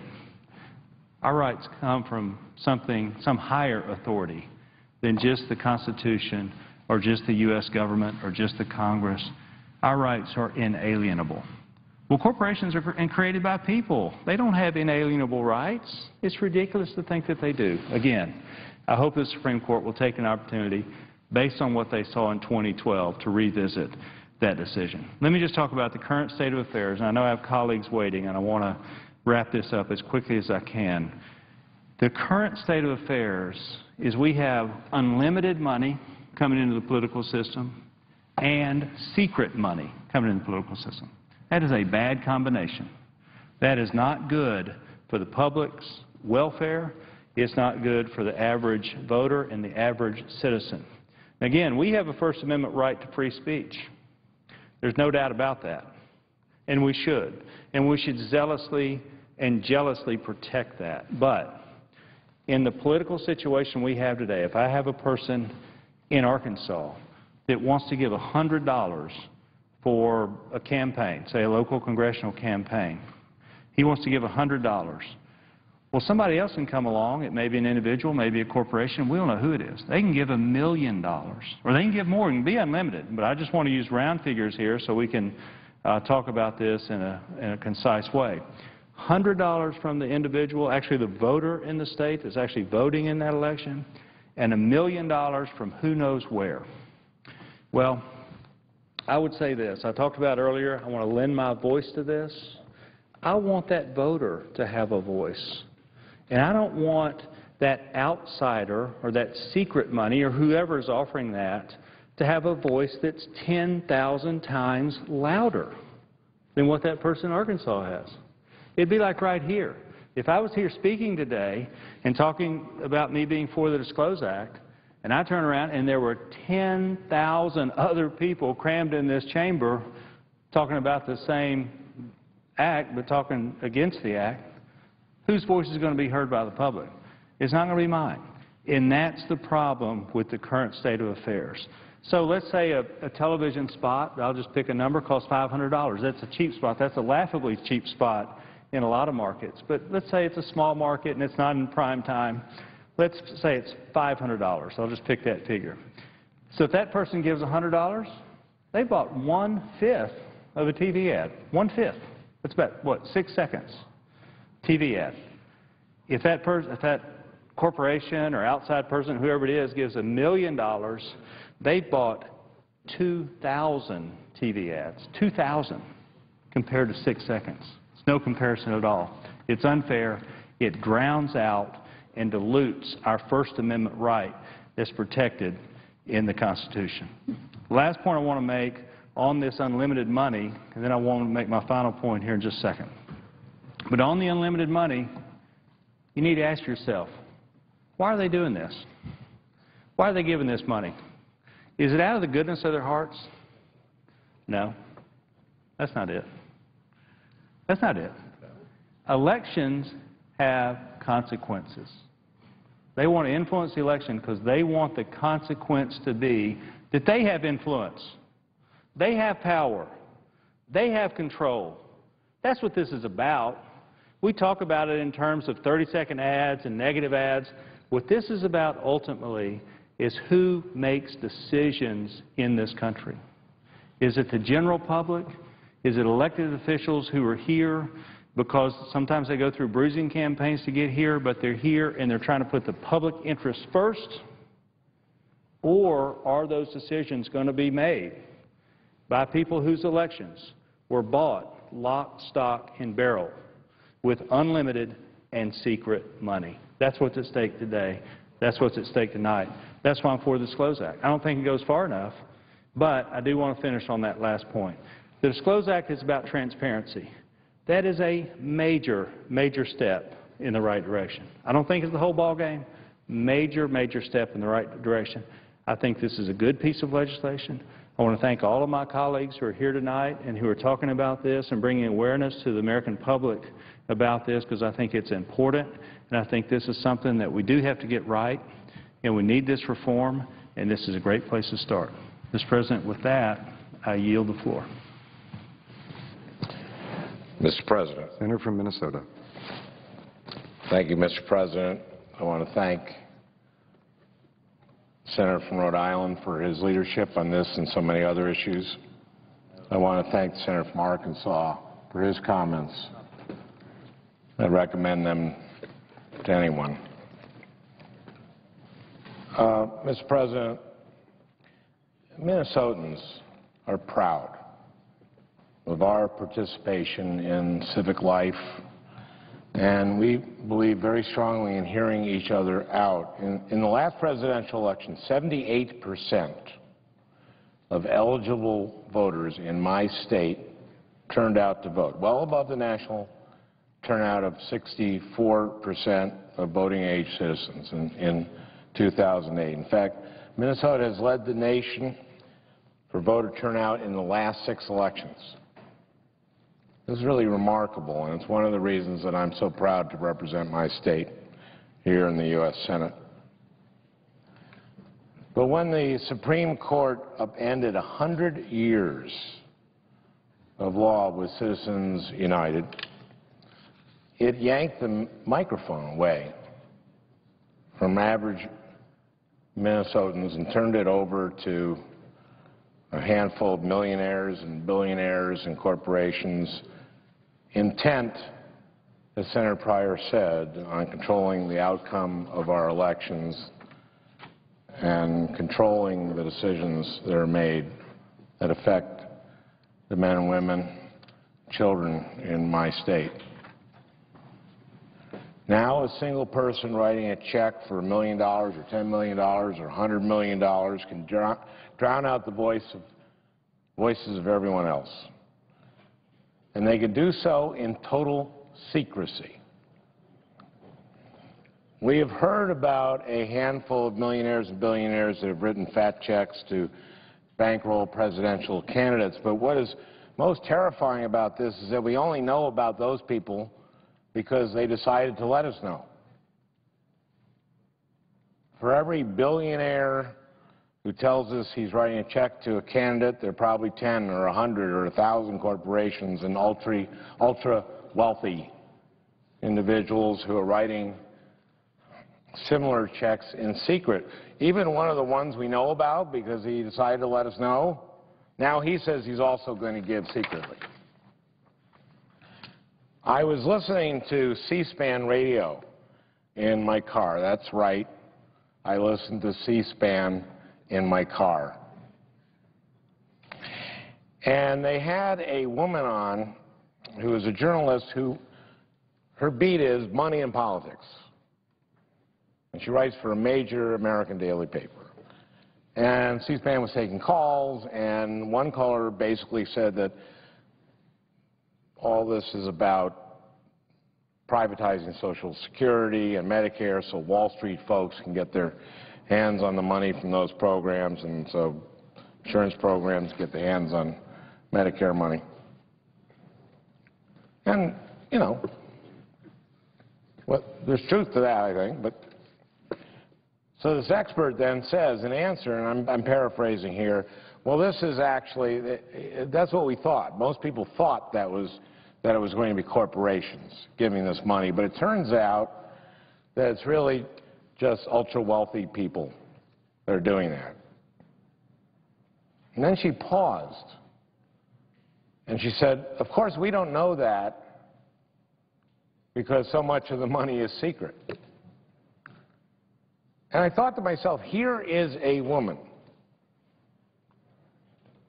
Our rights come from some higher authority than just the Constitution or just the U.S. government or just the Congress. Our rights are inalienable. Well, corporations are created by people. They don't have inalienable rights. It's ridiculous to think that they do. Again, I hope the Supreme Court will take an opportunity, based on what they saw in 2012, to revisit that decision. Let me just talk about the current state of affairs. And I know I have colleagues waiting, and I want to wrap this up as quickly as I can. The current state of affairs is we have unlimited money coming into the political system and secret money coming into the political system. That is a bad combination. That is not good for the public's welfare. It's not good for the average voter and the average citizen. Again, we have a First Amendment right to free speech. There's no doubt about that. And we should. And we should zealously and jealously protect that. But in the political situation we have today, if I have a person in Arkansas that wants to give $100 for a campaign, say a local congressional campaign, he wants to give $100. Well, somebody else can come along. It may be an individual, maybe a corporation. We don't know who it is. They can give $1 million, or they can give more. It can be unlimited. But I just want to use round figures here so we can talk about this in a concise way. $100 from the individual, actually the voter in the state that's actually voting in that election, and $1 million from who knows where. Well, I would say this. I talked about earlier, I want to lend my voice to this. I want that voter to have a voice. And I don't want that outsider or that secret money or whoever is offering that to have a voice that's 10,000 times louder than what that person in Arkansas has. It'd be like right here. If I was here speaking today and talking about me being for the Disclose Act, and I turn around and there were 10,000 other people crammed in this chamber talking about the same act but talking against the act, whose voice is going to be heard by the public? It's not going to be mine. And that's the problem with the current state of affairs. So let's say a television spot, I'll just pick a number, costs $500. That's a cheap spot. That's a laughably cheap spot in a lot of markets. But let's say it's a small market and it's not in prime time. Let's say it's $500. I'll just pick that figure. So if that person gives $100, they bought 1/5 of a TV ad. 1/5. That's about, what, 6 seconds? TV ad. If that corporation or outside person, whoever it is, gives $1 million, they've bought 2,000 TV ads, 2,000 compared to 6 seconds. It's no comparison at all. It's unfair. It drowns out and dilutes our First Amendment right that's protected in the Constitution. Last point I want to make on this unlimited money, and then I want to make my final point here in just a second. But on the unlimited money, you need to ask yourself, why are they doing this? Why are they giving this money? Is it out of the goodness of their hearts? No. That's not it. That's not it. Elections have consequences. They want to influence the election because they want the consequence to be that they have influence. They have power. They have control. That's what this is about. We talk about it in terms of 30-second ads and negative ads. What this is about ultimately is who makes decisions in this country. Is it the general public? Is it elected officials who are here because sometimes they go through bruising campaigns to get here, but they're here and they're trying to put the public interest first? Or are those decisions going to be made by people whose elections were bought lock, stock, and barrel with unlimited and secret money? That's what's at stake today. That's what's at stake tonight. That's why I'm for the Disclose Act. I don't think it goes far enough, but I do want to finish on that last point. The Disclose Act is about transparency. That is a major, major step in the right direction. I don't think it's the whole ball game. Major, major step in the right direction. I think this is a good piece of legislation. I want to thank all of my colleagues who are here tonight and who are talking about this and bringing awareness to the American public about this, because I think it's important, and I think this is something that we do have to get right, and we need this reform, and this is a great place to start. Mr. President, with that, I yield the floor. Mr. President. Senator from Minnesota. Thank you, Mr. President. I want to thank the Senator from Rhode Island for his leadership on this and so many other issues. I want to thank the Senator from Arkansas for his comments. I recommend them to anyone. Mr. President, Minnesotans are proud of our participation in civic life, and we believe very strongly in hearing each other out. In the last presidential election, 78% of eligible voters in my state turned out to vote, well above the national turnout of 64% of voting-age citizens in 2008. In fact, Minnesota has led the nation for voter turnout in the last 6 elections. This is really remarkable, and it's one of the reasons that I'm so proud to represent my state here in the U.S. Senate. But when the Supreme Court upended 100 years of law with Citizens United, it yanked the microphone away from average Minnesotans and turned it over to a handful of millionaires and billionaires and corporations intent, as Senator Pryor said, on controlling the outcome of our elections and controlling the decisions that are made that affect the men and women, children in my state. Now a single person writing a check for $1 million or $10 million or $100 million can drown out the voices of everyone else. And they could do so in total secrecy. We have heard about a handful of millionaires and billionaires that have written fat checks to bankroll presidential candidates, but what is most terrifying about this is that we only know about those people because they decided to let us know. For every billionaire who tells us he's writing a check to a candidate, there are probably 10 or 100 or 1,000 corporations and ultra-wealthy individuals who are writing similar checks in secret. Even one of the ones we know about because he decided to let us know, now he says he's also going to give secretly. I was listening to C-SPAN radio in my car. That's right. I listen to C-SPAN in my car. And they had a woman on who is a journalist who her beat is money and politics. And she writes for a major American daily paper. And C-SPAN was taking calls, and one caller basically said that all this is about privatizing Social Security and Medicare so Wall Street folks can get their hands on the money from those programs, and so insurance programs get their hands on Medicare money. And, you know, well, there's truth to that, I think, but so this expert then says in answer, and I'm paraphrasing here, well, this is actually, that's what we thought. Most people thought that it was going to be corporations giving this money, but it turns out that it's really just ultra-wealthy people that are doing that. And then she paused, and she said, of course, we don't know that because so much of the money is secret. And I thought to myself, here is a woman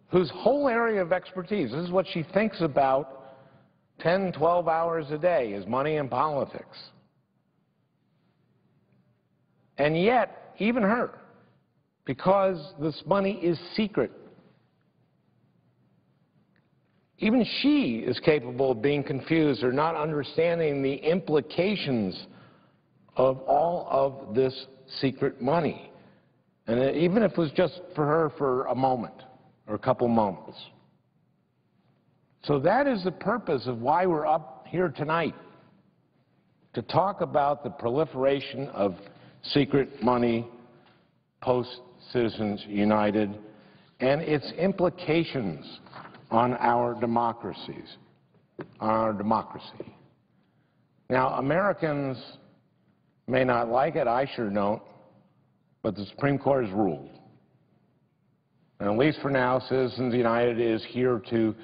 whose whole area of expertise, this is what she thinks about 10, 12 hours a day, is money and politics. And yet, even her, because this money is secret, even she is capable of being confused or not understanding the implications of all of this secret money. And even if it was just for her for a moment or a couple moments. So that is the purpose of why we're up here tonight, to talk about the proliferation of secret money post-Citizens United and its implications on our democracies, on our democracy. Now, Americans may not like it, I sure don't, but the Supreme Court has ruled. And at least for now, Citizens United is here to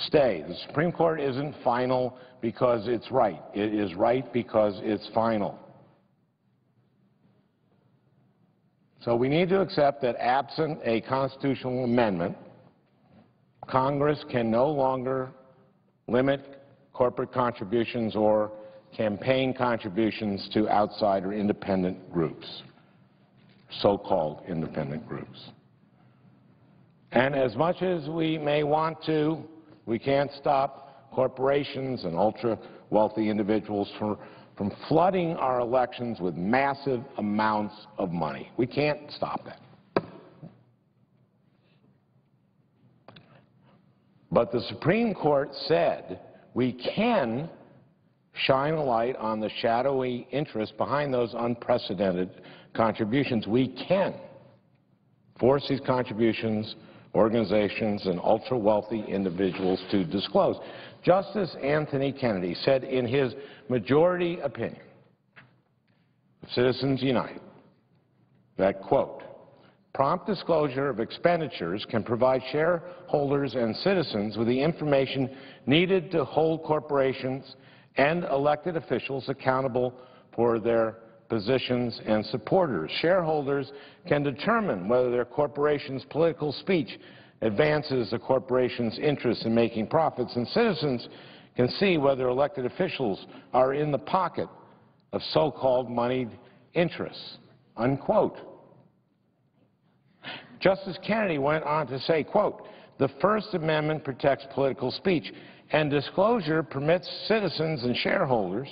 stay. The Supreme Court isn't final because it's right. It is right because it's final. So we need to accept that absent a constitutional amendment, Congress can no longer limit corporate contributions or campaign contributions to outside or independent groups, so-called independent groups. And as much as we may want to, we can't stop corporations and ultra-wealthy individuals from flooding our elections with massive amounts of money. We can't stop that. But the Supreme Court said we can shine a light on the shadowy interest behind those unprecedented contributions. We can force these contributions, organizations, and ultra-wealthy individuals to disclose. Justice Anthony Kennedy said in his majority opinion of Citizens United that, quote, prompt disclosure of expenditures can provide shareholders and citizens with the information needed to hold corporations and elected officials accountable for their positions and supporters. Shareholders can determine whether their corporation's political speech advances the corporation's interest in making profits, and citizens can see whether elected officials are in the pocket of so-called moneyed interests, unquote. Justice Kennedy went on to say, quote, the First Amendment protects political speech, and disclosure permits citizens and shareholders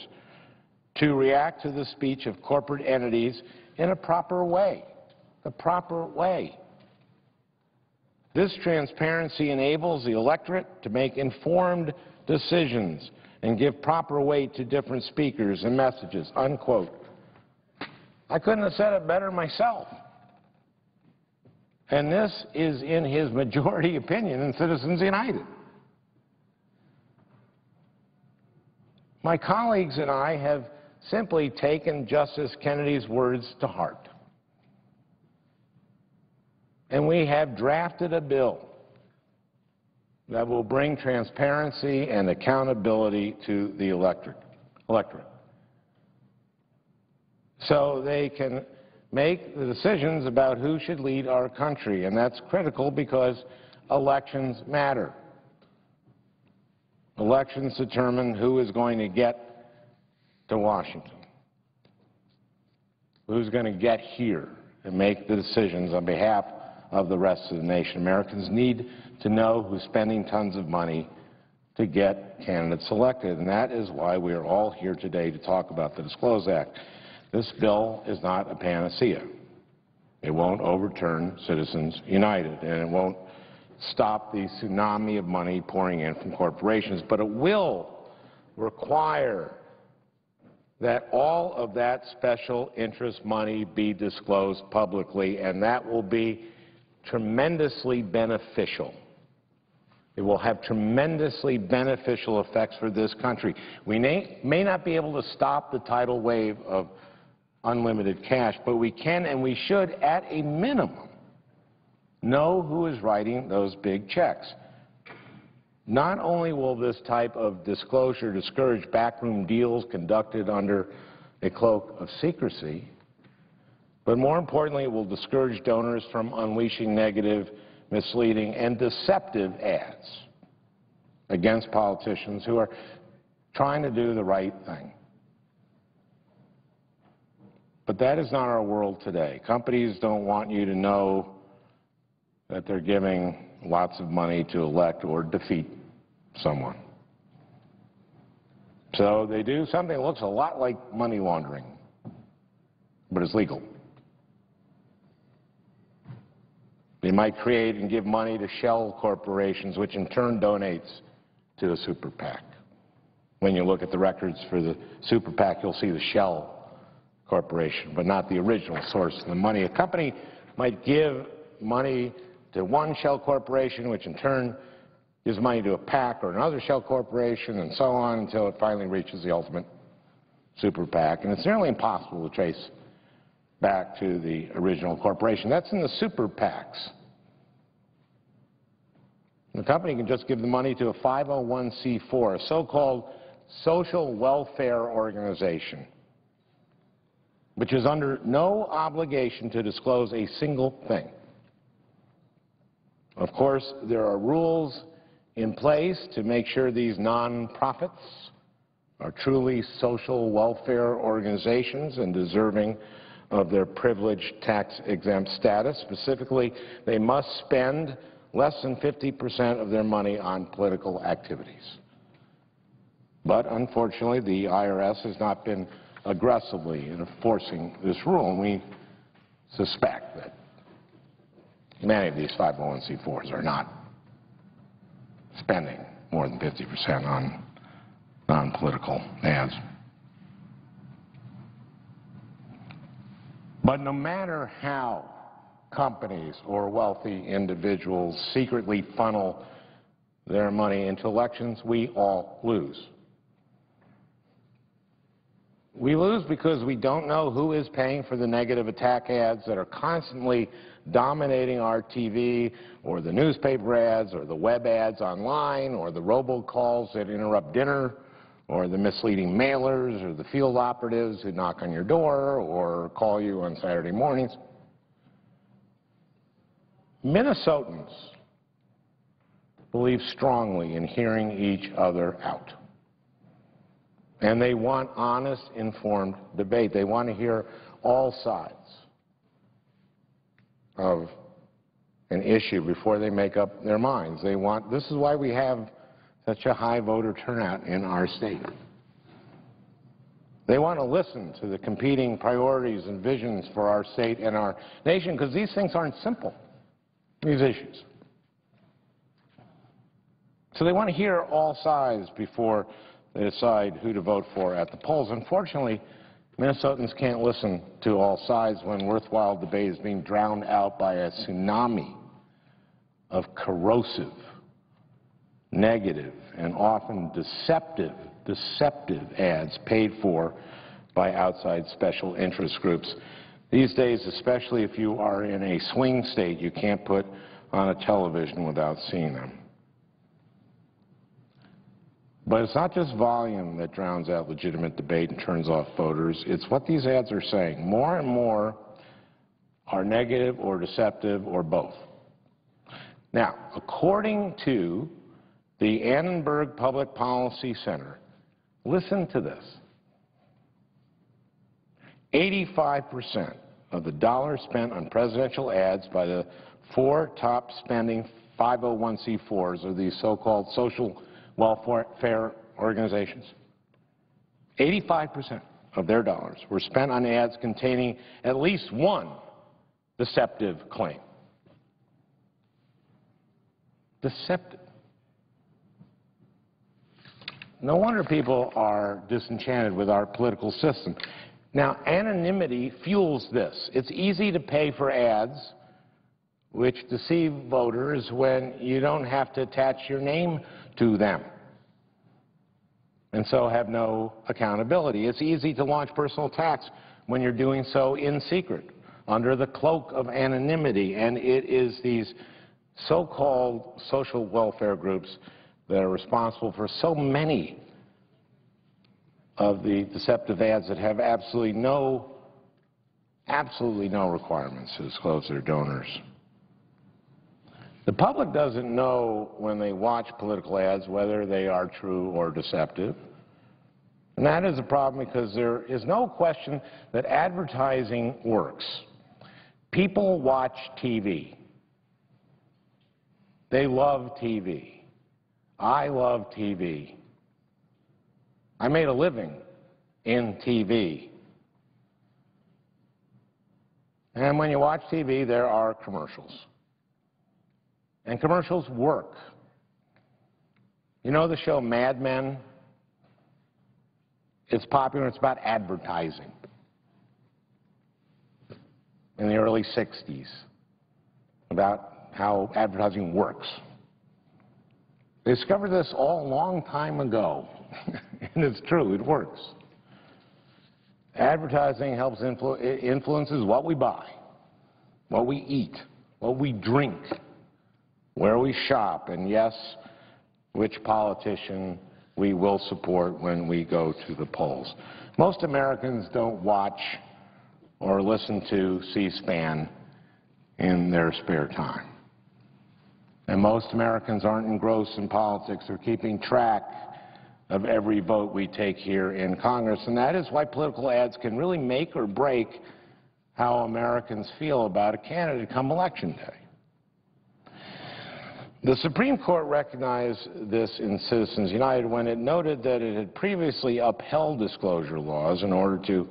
to react to the speech of corporate entities in a proper way, the proper way. This transparency enables the electorate to make informed decisions and give proper weight to different speakers and messages, unquote. I couldn't have said it better myself. And this is in his majority opinion in Citizens United. My colleagues and I have simply taken Justice Kennedy's words to heart. And we have drafted a bill that will bring transparency and accountability to the electorate. so they can make the decisions about who should lead our country. And that's critical because elections matter. Elections determine who is going to get to Washington, who's going to get here and make the decisions on behalf of the rest of the nation. Americans need to know who's spending tons of money to get candidates elected, and that is why we are all here today to talk about the Disclose Act. This bill is not a panacea. It won't overturn Citizens United, and it won't stop the tsunami of money pouring in from corporations, but it will require that all of that special interest money be disclosed publicly, and that will be tremendously beneficial. It will have tremendously beneficial effects for this country. We may not be able to stop the tidal wave of unlimited cash, but we can and we should, at a minimum, know who is writing those big checks. Not only will this type of disclosure discourage backroom deals conducted under a cloak of secrecy, but more importantly, it will discourage donors from unleashing negative, misleading, and deceptive ads against politicians who are trying to do the right thing. But that is not our world today. Companies don't want you to know that they're giving lots of money to elect or defeat someone. So they do something that looks a lot like money laundering, but it's legal. They might create and give money to shell corporations, which in turn donates to a super PAC. When you look at the records for the super PAC, you'll see the shell corporation, but not the original source of the money. A company might give money to one shell corporation, which in turn gives money to a PAC or another shell corporation, and so on until it finally reaches the ultimate super PAC. And it's nearly impossible to trace back to the original corporation. That's in the super PACs. The company can just give the money to a 501c4, a so-called social welfare organization, which is under no obligation to disclose a single thing. Of course, there are rules in place to make sure these nonprofits are truly social welfare organizations and deserving of their privileged tax-exempt status. Specifically, they must spend less than 50% of their money on political activities. But unfortunately, the IRS has not been aggressively enforcing this rule, and we suspect that many of these 501c4s are not spending more than 50% on non-political ads. But no matter how companies or wealthy individuals secretly funnel their money into elections, we all lose. We lose because we don't know who is paying for the negative attack ads that are constantly dominating our TV, or the newspaper ads, or the web ads online, or the robocalls that interrupt dinner, or the misleading mailers, or the field operatives who knock on your door or call you on Saturday mornings. Minnesotans believe strongly in hearing each other out. And they want honest, informed debate. They want to hear all sides of an issue before they make up their minds. This is why we have such a high voter turnout in our state. They want to listen to the competing priorities and visions for our state and our nation, because these things aren't simple, these issues. So they want to hear all sides before they decide who to vote for at the polls. Unfortunately, Minnesotans can't listen to all sides when worthwhile debate is being drowned out by a tsunami of corrosive, negative, and often deceptive ads paid for by outside special interest groups. These days, especially if you are in a swing state, you can't put on a television without seeing them. But it's not just volume that drowns out legitimate debate and turns off voters. It's what these ads are saying. More and more are negative or deceptive or both. Now, according to the Annenberg Public Policy Center, listen to this. 85% of the dollars spent on presidential ads by the four top spending 501c4s, or these so-called social welfare organizations, 85% of their dollars were spent on ads containing at least one deceptive claim. Deceptive. No wonder people are disenchanted with our political system. Now, anonymity fuels this. It's easy to pay for ads which deceive voters when you don't have to attach your name to them and so have no accountability. It's easy to launch personal attacks when you're doing so in secret under the cloak of anonymity, and it is these so-called social welfare groups that are responsible for so many of the deceptive ads that have absolutely no requirements to disclose their donors. The public doesn't know when they watch political ads whether they are true or deceptive. And that is a problem because there is no question that advertising works. People watch TV. They love TV. I love TV. I made a living in TV. And when you watch TV, there are commercials. And commercials work. You know the show Mad Men? It's popular. It's about advertising in the early 60s, about how advertising works. They discovered this all a long time ago, and it's true, it works. Advertising helps influences what we buy, what we eat, what we drink, where we shop, and yes, which politician we will support when we go to the polls. Most Americans don't watch or listen to C-SPAN in their spare time. And most Americans aren't engrossed in politics or keeping track of every vote we take here in Congress. And that is why political ads can really make or break how Americans feel about a candidate come Election Day. The Supreme Court recognized this in Citizens United when it noted that it had previously upheld disclosure laws in order to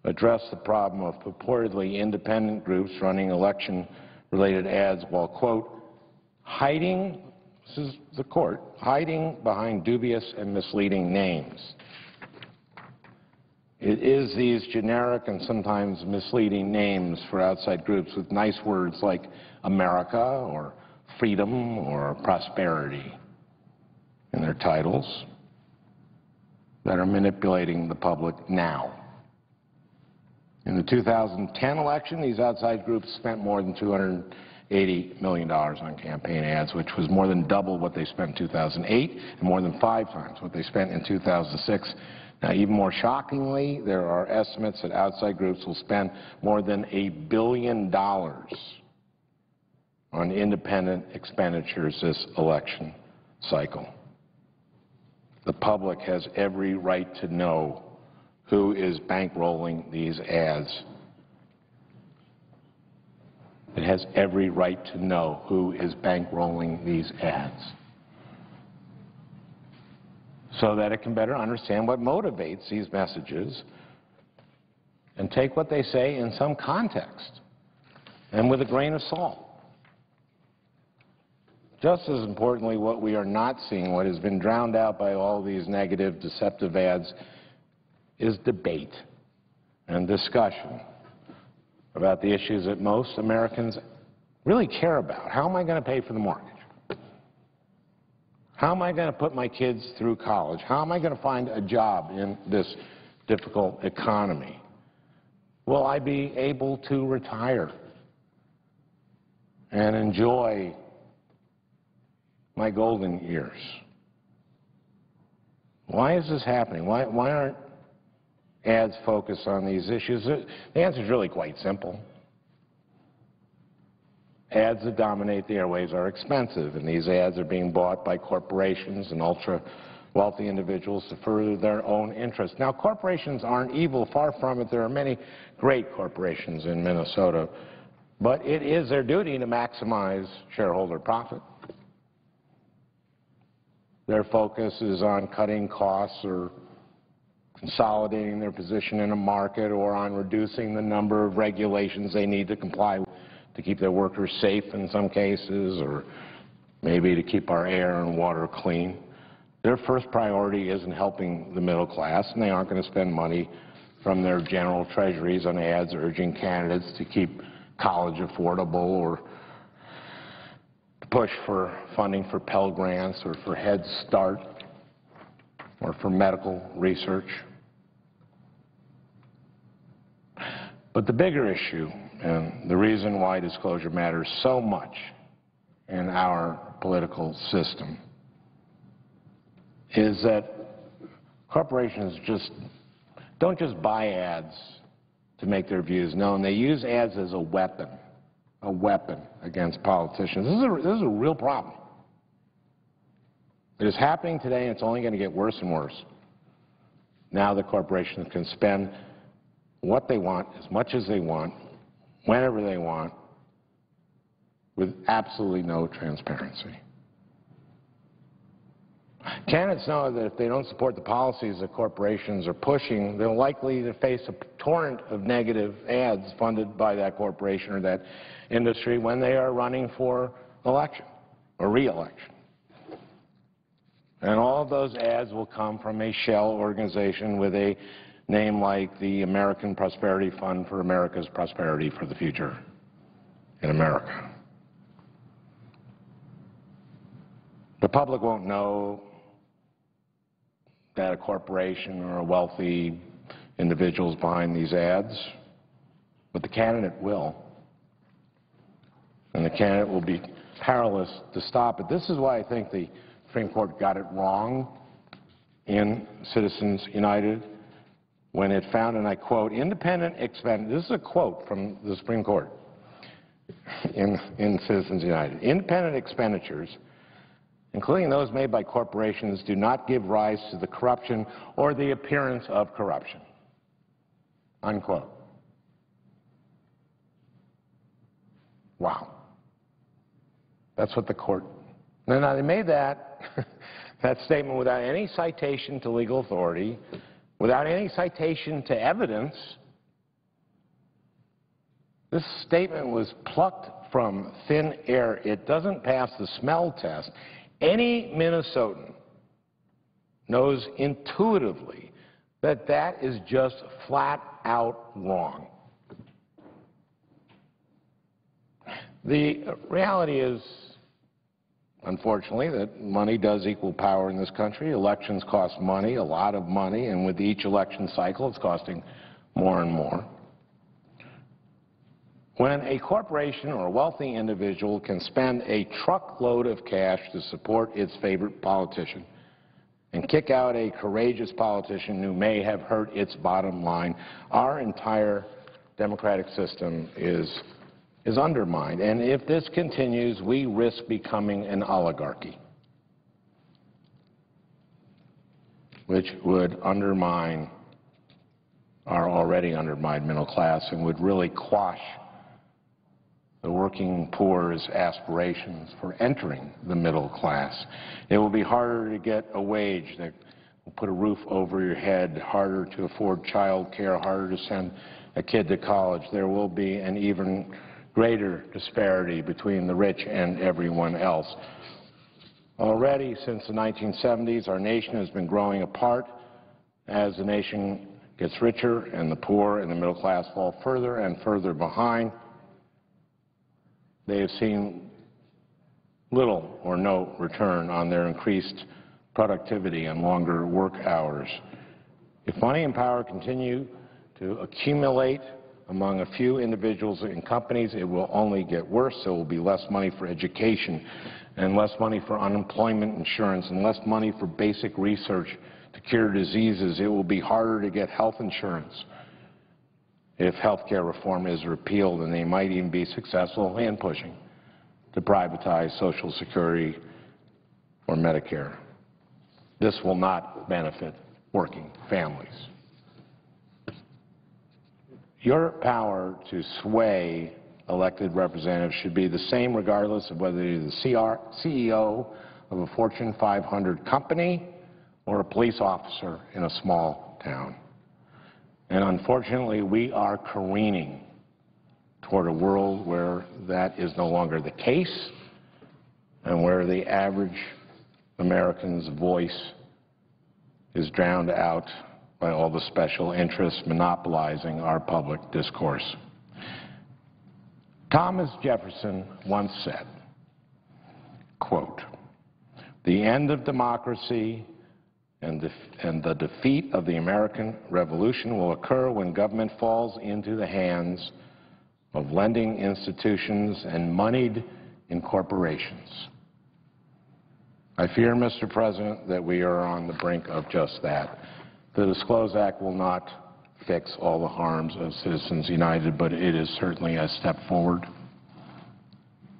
address the problem of purportedly independent groups running election-related ads while, quote, hiding, this is the court, hiding behind dubious and misleading names. It is these generic and sometimes misleading names for outside groups with nice words like America or freedom or prosperity in their titles that are manipulating the public now. In the 2010 election, these outside groups spent more than $280 million on campaign ads, which was more than double what they spent in 2008 and more than 5 times what they spent in 2006. Now, even more shockingly, there are estimates that outside groups will spend more than $1 billion on independent expenditures this election cycle. The public has every right to know who is bankrolling these ads. It has every right to know who is bankrolling these ads so that it can better understand what motivates these messages and take what they say in some context and with a grain of salt. Just as importantly, what we are not seeing, what has been drowned out by all these negative, deceptive ads, is debate and discussion about the issues that most Americans really care about. How am I going to pay for the mortgage? How am I going to put my kids through college? How am I going to find a job in this difficult economy? Will I be able to retire and enjoy my golden years? Why is this happening? Why aren't ads focused on these issues? The answer is really quite simple. Ads that dominate the airwaves are expensive, and these ads are being bought by corporations and ultra-wealthy individuals to further their own interests. Now, corporations aren't evil, far from it. There are many great corporations in Minnesota, but it is their duty to maximize shareholder profit. Their focus is on cutting costs or consolidating their position in a market or on reducing the number of regulations they need to comply with to keep their workers safe in some cases, or maybe to keep our air and water clean. Their first priority isn't helping the middle class, and they aren't going to spend money from their general treasuries on ads urging candidates to keep college affordable or push for funding for Pell Grants or for Head Start or for medical research. But the bigger issue, and the reason why disclosure matters so much in our political system, is that corporations don't just buy ads to make their views known. They use ads as a weapon against politicians. This is a real problem. It is happening today, and it's only going to get worse and worse. Now the corporations can spend what they want, as much as they want, whenever they want, with absolutely no transparency. Candidates know that if they don't support the policies that corporations are pushing, they're likely to face a torrent of negative ads funded by that corporation or that industry when they are running for election or re-election. And all of those ads will come from a shell organization with a name like the American Prosperity Fund for America's Prosperity for the Future in America. The public won't know that a corporation or a wealthy individual is behind these ads, but the candidate will. And the candidate will be powerless to stop it. This is why I think the Supreme Court got it wrong in Citizens United when it found, and I quote, independent expenditures. This is a quote from the Supreme Court in Citizens United. Independent expenditures, including those made by corporations, do not give rise to the corruption or the appearance of corruption, unquote. Wow. That's what the court. Now, they made that statement without any citation to legal authority, without any citation to evidence. This statement was plucked from thin air. It doesn't pass the smell test. Any Minnesotan knows intuitively that that is just flat out wrong. The reality is, unfortunately, that money does equal power in this country. Elections cost money, a lot of money, and with each election cycle it's costing more and more. When a corporation or a wealthy individual can spend a truckload of cash to support its favorite politician and kick out a courageous politician who may have hurt its bottom line, our entire democratic system is undermined. And if this continues, we risk becoming an oligarchy, which would undermine our already undermined middle class and would really quash the working poor's aspirations for entering the middle class. It will be harder to get a wage that will put a roof over your head, harder to afford child care, harder to send a kid to college. There will be an even greater disparity between the rich and everyone else. Already since the 1970s, our nation has been growing apart as the nation gets richer and the poor and the middle class fall further and further behind. They have seen little or no return on their increased productivity and longer work hours. If money and power continue to accumulate among a few individuals and companies, it will only get worse. There will be less money for education and less money for unemployment insurance and less money for basic research to cure diseases. It will be harder to get health insurance if health care reform is repealed, and they might even be successful in pushing to privatize Social Security or Medicare. This will not benefit working families. Your power to sway elected representatives should be the same regardless of whether you're the CEO of a Fortune 500 company or a police officer in a small town. And unfortunately, we are careening toward a world where that is no longer the case and where the average American's voice is drowned out by all the special interests monopolizing our public discourse. Thomas Jefferson once said, quote, "The end of democracy and the defeat of the American Revolution will occur when government falls into the hands of lending institutions and moneyed corporations." I fear, Mr. President, that we are on the brink of just that. The Disclose Act will not fix all the harms of Citizens United, but it is certainly a step forward.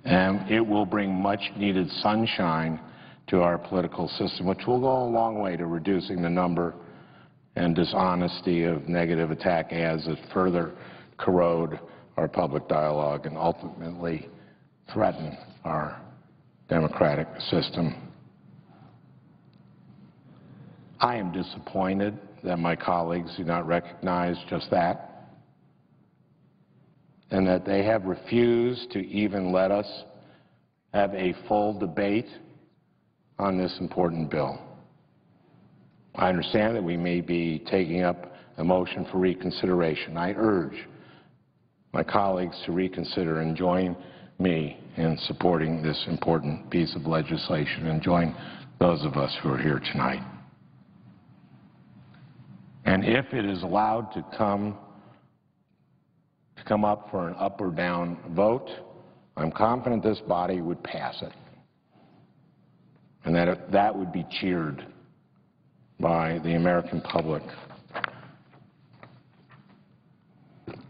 And it will bring much-needed sunshine to our political system, which will go a long way to reducing the number and dishonesty of negative attack ads that further corrode our public dialogue and ultimately threaten our democratic system. I am disappointed that my colleagues do not recognize just that, and that they have refused to even let us have a full debate on this important bill. I understand that we may be taking up a motion for reconsideration. I urge my colleagues to reconsider and join me in supporting this important piece of legislation and join those of us who are here tonight. And if it is allowed to come up for an up or down vote, I'm confident this body would pass it, and that would be cheered by the American public.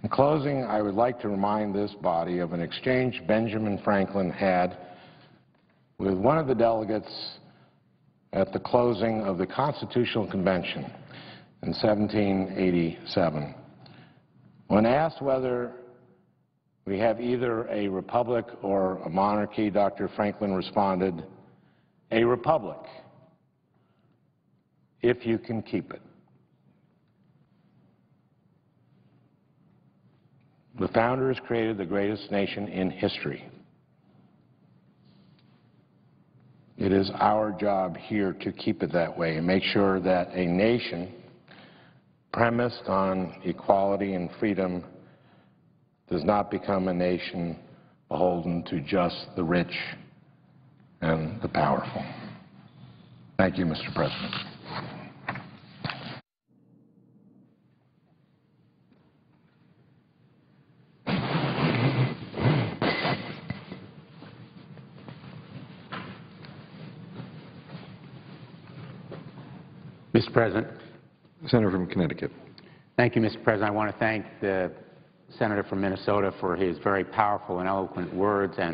In closing, I would like to remind this body of an exchange Benjamin Franklin had with one of the delegates at the closing of the Constitutional Convention in 1787. When asked whether we have either a republic or a monarchy, Dr. Franklin responded, "A republic, if you can keep it." The founders created the greatest nation in history. It is our job here to keep it that way and make sure that a nation premised on equality and freedom does not become a nation beholden to just the rich and the powerful. Thank you, Mr. President. Mr. President. Senator from Connecticut. Thank you, Mr. President. I want to thank the Senator from Minnesota for his very powerful and eloquent words and